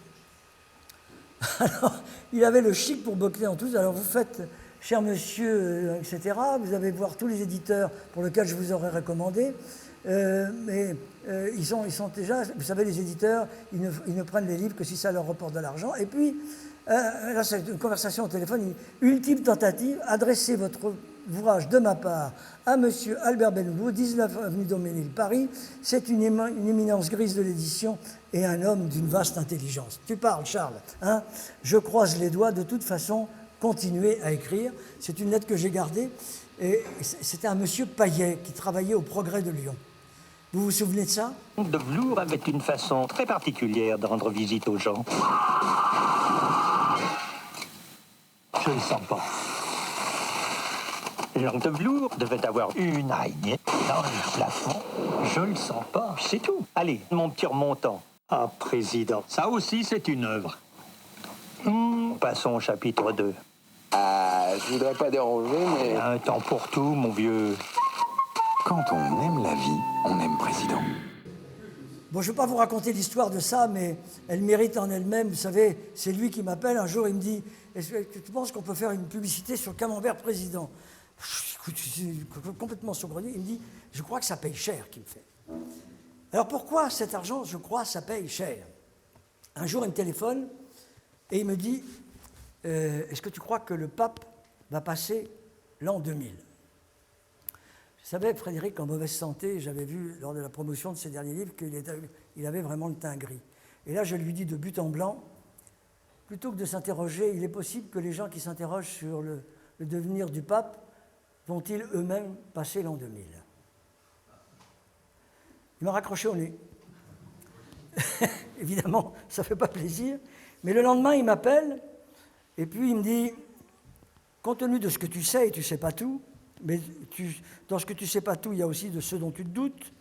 Alors, il avait le chic pour boucler en tous. Alors, vous faites, cher monsieur, etc., vous allez voir tous les éditeurs pour lesquels je vous aurais recommandé. Mais ils sont déjà, vous savez, les éditeurs, ils ne prennent les livres que si ça leur rapporte de l'argent. Et puis, là, c'est une conversation au téléphone, ultime tentative, adressez votre ouvrage de ma part à monsieur Albert Benboulou, 19 avenue Daumesnil, Paris. C'est une éminence grise de l'édition et un homme d'une vaste intelligence. Tu parles, Charles, hein? Je croise les doigts, de toute façon, continuez à écrire. C'est une lettre que j'ai gardée. Et c'était un monsieur Paillet qui travaillait au Progrès de Lyon. Vous vous souvenez de ça?
De Vlour avait une façon très particulière de rendre visite aux gens. Je ne le sens pas. Jean de Vlour devait avoir une araignée dans le plafond. Je le sens pas, c'est tout. Allez, mon petit remontant. Ah, président, ça aussi c'est une œuvre. Passons au chapitre 2.
Je voudrais pas déranger, mais...
Un temps pour tout, mon vieux.
Quand on aime la vie, on aime président.
Bon, je ne vais pas vous raconter l'histoire de ça, mais elle mérite en elle-même. Vous savez, c'est lui qui m'appelle. Un jour, il me dit, est-ce que tu penses qu'on peut faire une publicité sur Camembert président? Écoute, je suis complètement saugrenu. Il me dit, je crois que ça paye cher, qu'il me fait. Alors pourquoi cet argent, je crois, ça paye cher? Un jour, il me téléphone et il me dit, est-ce que tu crois que le pape va passer l'an 2000? Je savais, Frédéric, en mauvaise santé, j'avais vu lors de la promotion de ses derniers livres qu'il avait vraiment le teint gris. Et là, je lui dis de but en blanc, plutôt que de s'interroger, il est possible que les gens qui s'interrogent sur le devenir du pape vont-ils eux-mêmes passer l'an 2000? Il m'a raccroché au nez. Évidemment, ça ne fait pas plaisir. Mais le lendemain, il m'appelle, et puis il me dit, compte tenu de ce que tu sais, et tu ne sais pas tout, mais dans ce que tu ne sais pas tout, il y a aussi de ce dont tu te doutes,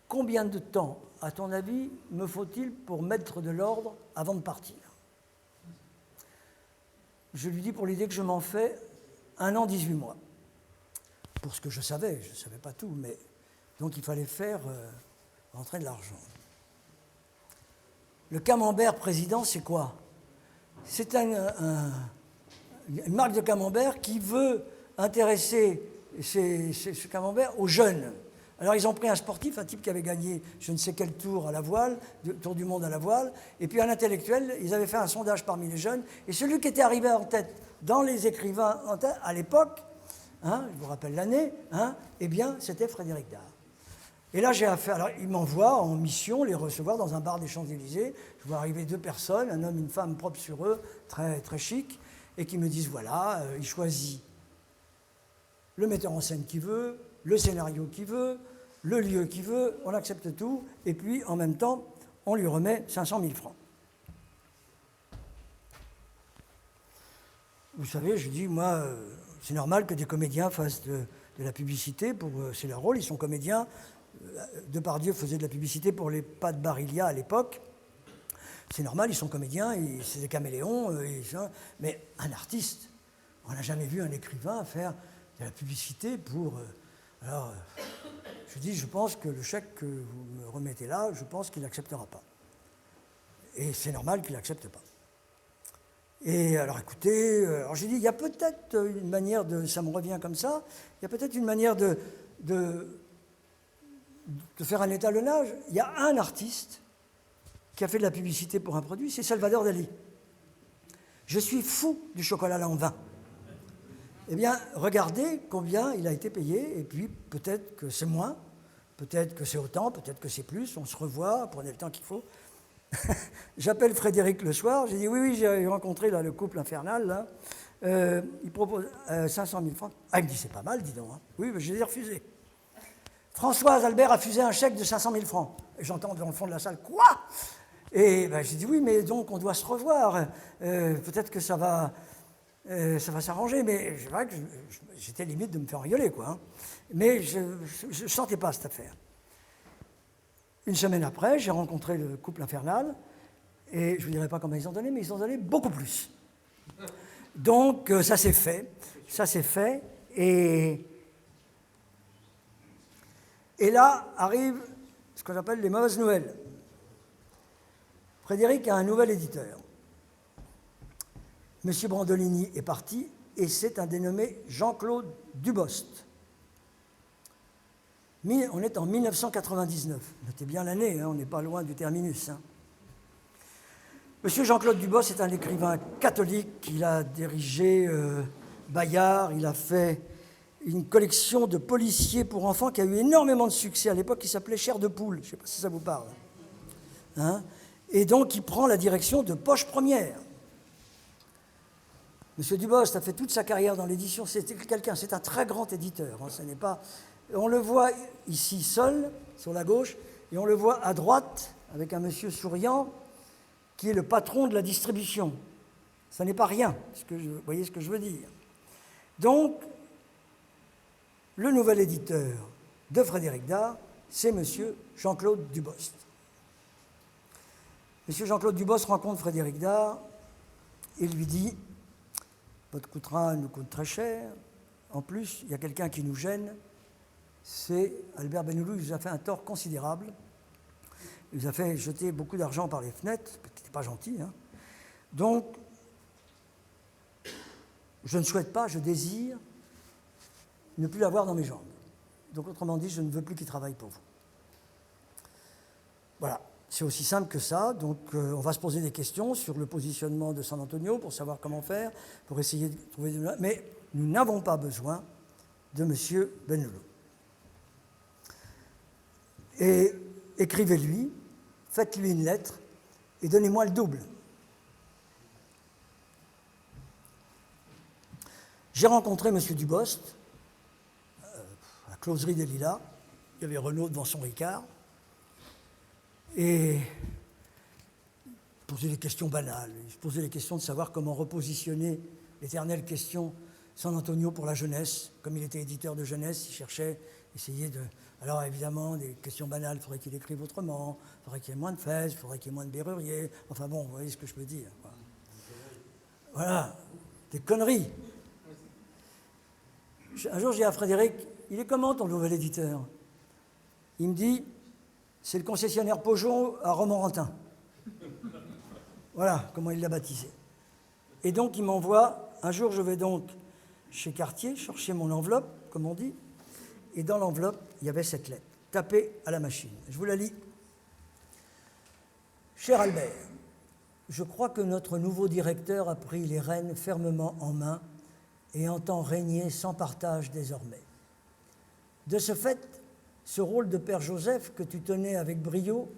combien de temps, à ton avis, me faut-il pour mettre de l'ordre avant de partir? Je lui dis, pour l'idée que je m'en fais, 1 an, 18 mois. Pour ce que je ne savais pas tout, mais donc il fallait faire rentrer de l'argent. Le Camembert président, c'est quoi? C'est une marque de Camembert qui veut intéresser ce Camembert aux jeunes. Alors ils ont pris un sportif, un type qui avait gagné je ne sais quel tour à la voile, tour du monde à la voile, et puis un intellectuel, ils avaient fait un sondage parmi les jeunes, et celui qui était arrivé en tête dans les écrivains en tête, à l'époque, hein, je vous rappelle l'année, hein, eh bien c'était Frédéric Dard. Et là, j'ai affaire. Alors, il m'envoie en mission les recevoir dans un bar des Champs-Élysées. Je vois arriver 2 personnes, un homme et une femme propres sur eux, très, très chic, et qui me disent voilà, il choisit le metteur en scène qu'il veut, le scénario qu'il veut, le lieu qu'il veut, on accepte tout, et puis en même temps, on lui remet 500 000 francs. Vous savez, je dis, moi, c'est normal que des comédiens fassent de la publicité, c'est leur rôle, ils sont comédiens. Depardieu faisait de la publicité pour les pas de Barilla à l'époque. C'est normal, ils sont comédiens, c'est des caméléons, mais un artiste, on n'a jamais vu un écrivain faire de la publicité pour... alors, je dis, je pense que le chèque que vous me remettez là, je pense qu'il n'acceptera pas. Et c'est normal qu'il n'accepte pas. Et alors écoutez, alors j'ai dit, il y a peut-être une manière de... Ça me revient comme ça, il y a peut-être une manière de faire un étalonnage. Il y a un artiste qui a fait de la publicité pour un produit, c'est Salvador Dali. Je suis fou du chocolat Lanvin. Eh bien, regardez combien il a été payé, et puis peut-être que c'est moins, peut-être que c'est autant, peut-être que c'est plus, on se revoit, prenez le temps qu'il faut. J'appelle Frédéric le soir, j'ai dit oui, j'ai rencontré là, le couple infernal, là. Il propose 500 000 francs. Ah, il me dit c'est pas mal, dis donc. Hein. Oui, mais j'ai refusé. Françoise Albert a refusé un chèque de 500 000 francs. Et j'entends dans le fond de la salle, quoi? Et ben, j'ai dit oui, mais donc on doit se revoir. Peut-être que ça va... Ça va s'arranger, mais c'est vrai que j'étais limite de me faire engueuler, quoi. Hein. Mais je ne sentais pas cette affaire. Une semaine après, j'ai rencontré le couple infernal, et je ne vous dirai pas comment ils ont donné, mais ils ont donné beaucoup plus. Donc, ça s'est fait, et là arrivent ce qu'on appelle les mauvaises nouvelles. Frédéric a un nouvel éditeur. Monsieur Brandolini est parti, et c'est un dénommé Jean-Claude Dubost. On est en 1999. Notez bien l'année, hein, on n'est pas loin du terminus. Hein. Monsieur Jean-Claude Dubost est un écrivain catholique. Il a dirigé Bayard, il a fait une collection de policiers pour enfants qui a eu énormément de succès à l'époque, qui s'appelait Chair de poule. Je ne sais pas si ça vous parle. Hein. Et donc, il prend la direction de Poche Première. Monsieur Dubost a fait toute sa carrière dans l'édition. C'est un très grand éditeur. Hein, ce n'est pas... On le voit ici seul, sur la gauche, et on le voit à droite, avec un monsieur souriant, qui est le patron de la distribution. Ça n'est pas rien, vous voyez ce que je veux dire. Donc, le nouvel éditeur de Frédéric Dard, c'est monsieur Jean-Claude Dubost. Monsieur Jean-Claude Dubost rencontre Frédéric Dard et lui dit « Votre coutrin nous coûte très cher. En plus, il y a quelqu'un qui nous gêne. C'est Albert Benloulou, il nous a fait un tort considérable. Il nous a fait jeter beaucoup d'argent par les fenêtres, ce qui n'était pas gentil. Hein. Donc, je ne souhaite pas, je désire ne plus l'avoir dans mes jambes. Donc, autrement dit, je ne veux plus qu'il travaille pour vous. » Voilà, c'est aussi simple que ça. Donc, on va se poser des questions sur le positionnement de San Antonio pour savoir comment faire, pour essayer de trouver... Mais nous n'avons pas besoin de M. Benloulou. Et écrivez-lui, faites-lui une lettre et donnez-moi le double. J'ai rencontré M. Dubost à la closerie des Lilas. Il y avait Renaud devant son Ricard. Et il posait des questions banales. Il se posait les questions de savoir comment repositionner l'éternelle question San Antonio pour la jeunesse. Comme il était éditeur de jeunesse, il cherchait, essayait de... Alors évidemment, des questions banales, il faudrait qu'il écrive autrement, il faudrait qu'il y ait moins de fesses, il faudrait qu'il y ait moins de berruriers. Enfin bon, vous voyez ce que je peux dire. Quoi. Voilà, des conneries. Un jour, j'ai dit à Frédéric, il est comment ton nouvel éditeur? Il me dit, c'est le concessionnaire Peugeot à Romorantin. Voilà comment il l'a baptisé. Et donc, il m'envoie, un jour, je vais donc chez Cartier, chercher mon enveloppe, comme on dit, et dans l'enveloppe, il y avait cette lettre, tapée à la machine. Je vous la lis. Cher Albert, je crois que notre nouveau directeur a pris les rênes fermement en main et entend régner sans partage désormais. De ce fait, ce rôle de Père Joseph que tu tenais avec brio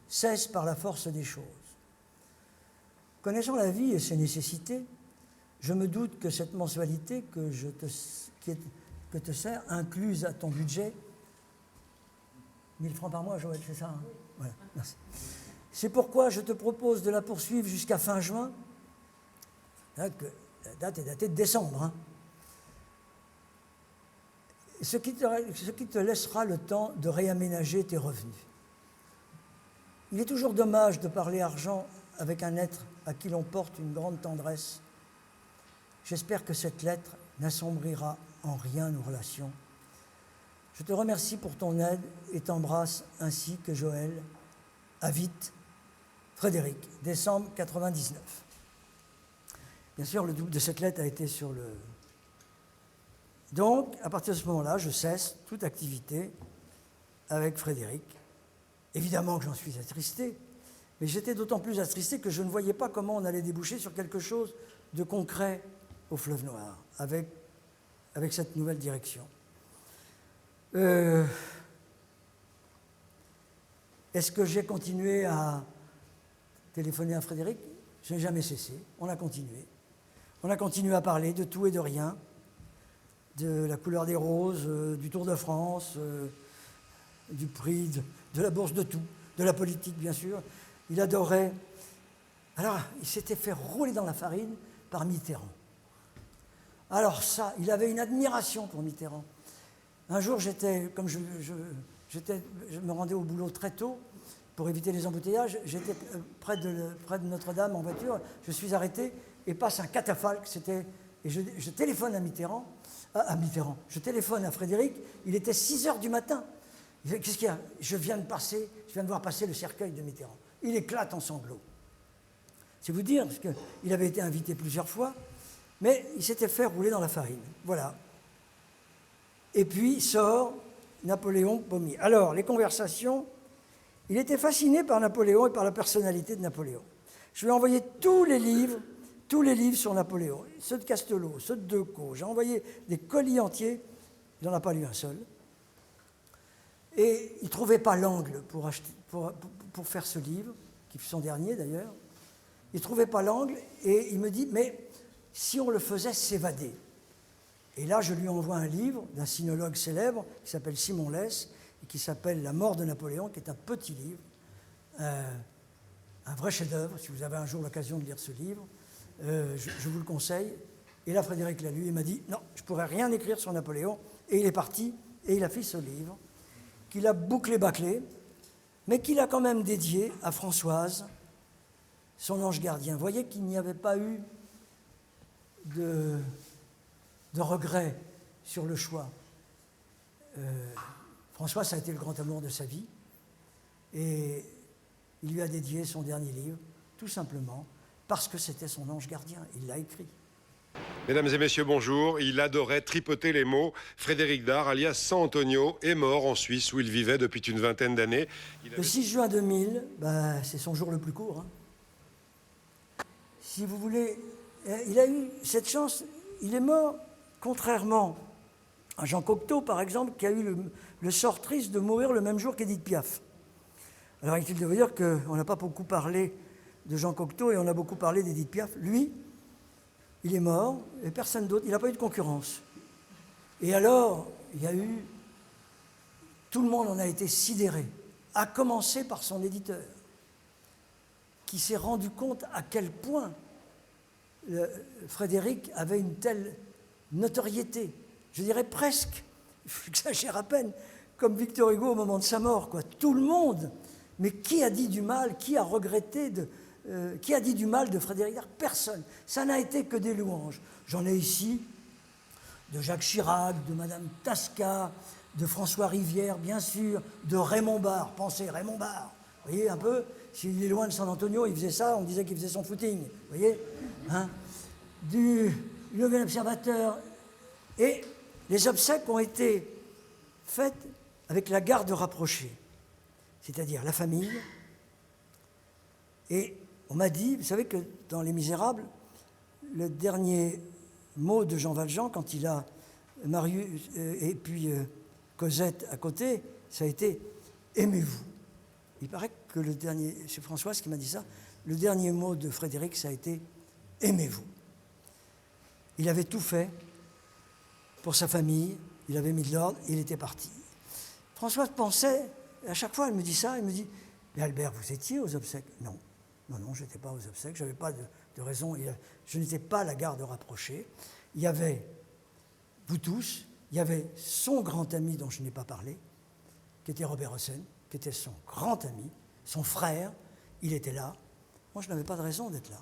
cesse par la force des choses. Connaissant la vie et ses nécessités, je me doute que cette mensualité que te sert, incluse à ton budget, 1000 francs par mois, Joël, c'est ça hein? Voilà, merci. C'est pourquoi je te propose de la poursuivre jusqu'à fin juin. La date est datée de décembre. Hein. Ce qui te laissera le temps de réaménager tes revenus. Il est toujours dommage de parler argent avec un être à qui l'on porte une grande tendresse. J'espère que cette lettre n'assombrira en rien nos relations. Je te remercie pour ton aide et t'embrasse ainsi que Joël. À vite, Frédéric, décembre 99. Bien sûr, le double de cette lettre a été sur le... Donc, à partir de ce moment-là, je cesse toute activité avec Frédéric. Évidemment que j'en suis attristé, mais j'étais d'autant plus attristé que je ne voyais pas comment on allait déboucher sur quelque chose de concret au Fleuve Noir, avec cette nouvelle direction. Est-ce que j'ai continué à téléphoner à Frédéric? Je n'ai jamais cessé. On a continué. On a continué à parler de tout et de rien, de la couleur des roses, du Tour de France, du prix, de la bourse, de tout, de la politique, bien sûr. Il adorait. Alors, il s'était fait rouler dans la farine par Mitterrand. Alors ça, il avait une admiration pour Mitterrand. Un jour, comme je me rendais au boulot très tôt pour éviter les embouteillages, j'étais près de Notre-Dame en voiture, je suis arrêté et passe un catafalque, et je téléphone à Mitterrand, je téléphone à Frédéric, il était 6h du matin. Qu'est-ce qu'il y a? Je viens de voir passer le cercueil de Mitterrand. Il éclate en sanglots. C'est vous dire, parce qu'il avait été invité plusieurs fois, mais il s'était fait rouler dans la farine. Voilà. Et puis sort Napoléon Pommier. Alors, les conversations, il était fasciné par Napoléon et par la personnalité de Napoléon. Je lui ai envoyé tous les livres sur Napoléon, ceux de Castelot, ceux de Decaux. J'ai envoyé des colis entiers, il n'en a pas lu un seul. Et il ne trouvait pas l'angle pour faire ce livre, qui fut son dernier d'ailleurs. Il ne trouvait pas l'angle et il me dit, mais si on le faisait s'évader. Et là, je lui envoie un livre d'un sinologue célèbre qui s'appelle Simon Less et qui s'appelle La mort de Napoléon, qui est un petit livre, un vrai chef-d'œuvre. Si vous avez un jour l'occasion de lire ce livre, je vous le conseille. Et là, Frédéric l'a lu et m'a dit non, je ne pourrais rien écrire sur Napoléon. Et il est parti et il a fait ce livre qu'il a bouclé-bâclé, mais qu'il a quand même dédié à Françoise, son ange gardien. Vous voyez qu'il n'y avait pas eu de regret sur le choix. François, ça a été le grand amour de sa vie, et il lui a dédié son dernier livre, tout simplement parce que c'était son ange gardien. Il l'a écrit.
Mesdames et messieurs, bonjour. Il adorait tripoter les mots. Frédéric Dard, alias San Antonio, est mort en Suisse où il vivait depuis une vingtaine d'années.
Le 6 juin 2000, c'est son jour le plus court. Si vous voulez, il a eu cette chance. Il est mort, contrairement à Jean Cocteau, par exemple, qui a eu le sort triste de mourir le même jour qu'Édith Piaf. Alors, il faut dire qu'on n'a pas beaucoup parlé de Jean Cocteau et on a beaucoup parlé d'Édith Piaf. Lui, il est mort et personne d'autre. Il n'a pas eu de concurrence. Et alors, il y a eu... Tout le monde en a été sidéré, à commencer par son éditeur, qui s'est rendu compte à quel point Frédéric avait une telle notoriété, je dirais presque, j'exagère à peine, comme Victor Hugo au moment de sa mort, quoi. Tout le monde, mais qui a dit du mal, qui a regretté, qui a dit du mal de Frédéric Dard? Personne. Ça n'a été que des louanges. J'en ai ici de Jacques Chirac, de Madame Tasca, de François Rivière, bien sûr, de Raymond Barre. Pensez, Raymond Barre, vous voyez un peu, s'il est loin de San Antonio, il faisait ça, on disait qu'il faisait son footing, vous voyez, hein, du Nouvel Observateur. Et les obsèques ont été faites avec la garde rapprochée, c'est-à-dire la famille. Et on m'a dit, vous savez que dans Les Misérables, le dernier mot de Jean Valjean, quand il a Marius et puis Cosette à côté, ça a été « aimez-vous ». Il paraît que le dernier, c'est Françoise qui m'a dit ça, le dernier mot de Frédéric, ça a été « aimez-vous ». Il avait tout fait pour sa famille, il avait mis de l'ordre, il était parti. Françoise pensait, à chaque fois elle me dit ça, elle me dit « Mais Albert, vous étiez aux obsèques ?» Non, je n'étais pas aux obsèques, je n'avais pas de raison, je n'étais pas la garde rapprochée. Il y avait vous tous, il y avait son grand ami dont je n'ai pas parlé, qui était Robert Hossein, qui était son grand ami, son frère, il était là. Moi, je n'avais pas de raison d'être là.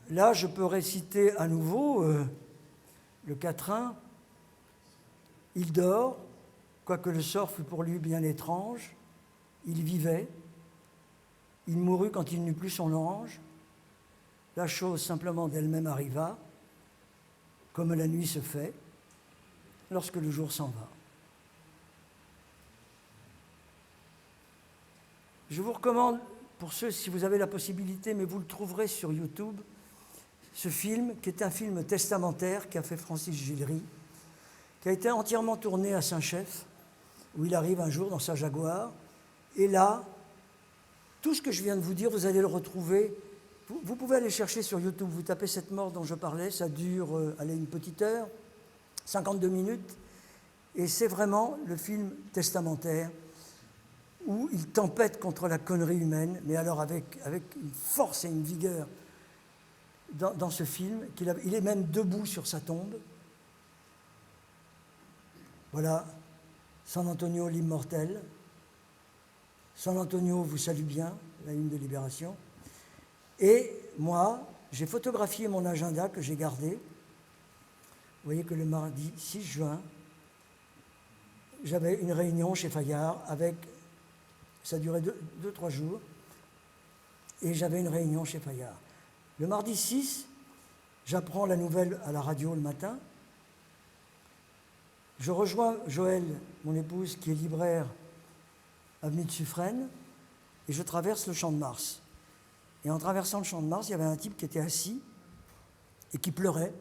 Là, je peux réciter à nouveau le quatrain. Il dort, quoique le sort fût pour lui bien étrange. Il vivait. Il mourut quand il n'eut plus son ange. La chose simplement d'elle-même arriva, comme la nuit se fait, lorsque le jour s'en va. Je vous recommande, pour ceux, si vous avez la possibilité, mais vous le trouverez sur YouTube, ce film, qui est un film testamentaire qu'a fait Francis Gillery, qui a été entièrement tourné à Saint-Chef, où il arrive un jour dans sa Jaguar. Et là, tout ce que je viens de vous dire, vous allez le retrouver. Vous pouvez aller chercher sur YouTube, vous tapez cette mort dont je parlais, ça dure une petite heure, 52 minutes, et c'est vraiment le film testamentaire où il tempête contre la connerie humaine, mais alors avec une force et une vigueur dans ce film, il est même debout sur sa tombe. Voilà, San Antonio l'immortel. San Antonio vous salue bien, la une de Libération. Et moi, j'ai photographié mon agenda que j'ai gardé. Vous voyez que le mardi 6 juin, j'avais une réunion chez Fayard ça durait 2-3 jours, et j'avais une réunion chez Fayard. Le mardi 6, j'apprends la nouvelle à la radio le matin. Je rejoins Joëlle, mon épouse, qui est libraire avenue de Suffren, et je traverse le Champ de Mars. Et en traversant le Champ de Mars, il y avait un type qui était assis et qui pleurait.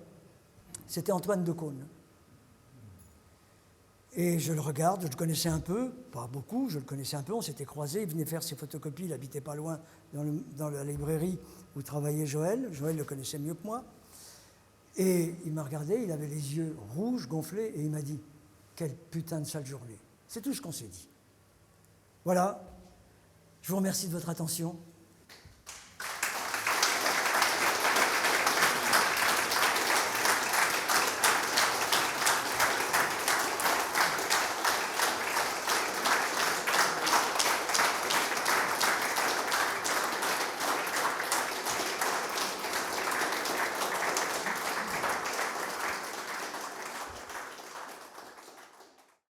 C'était Antoine Decaune. Et je le regarde, je le connaissais un peu, pas beaucoup, je le connaissais un peu, on s'était croisés, il venait faire ses photocopies, il habitait pas loin dans la librairie où travaillait Joël. Joël le connaissait mieux que moi. Et il m'a regardé, il avait les yeux rouges, gonflés, et il m'a dit « Quelle putain de sale journée !» C'est tout ce qu'on s'est dit. Voilà, je vous remercie de votre attention.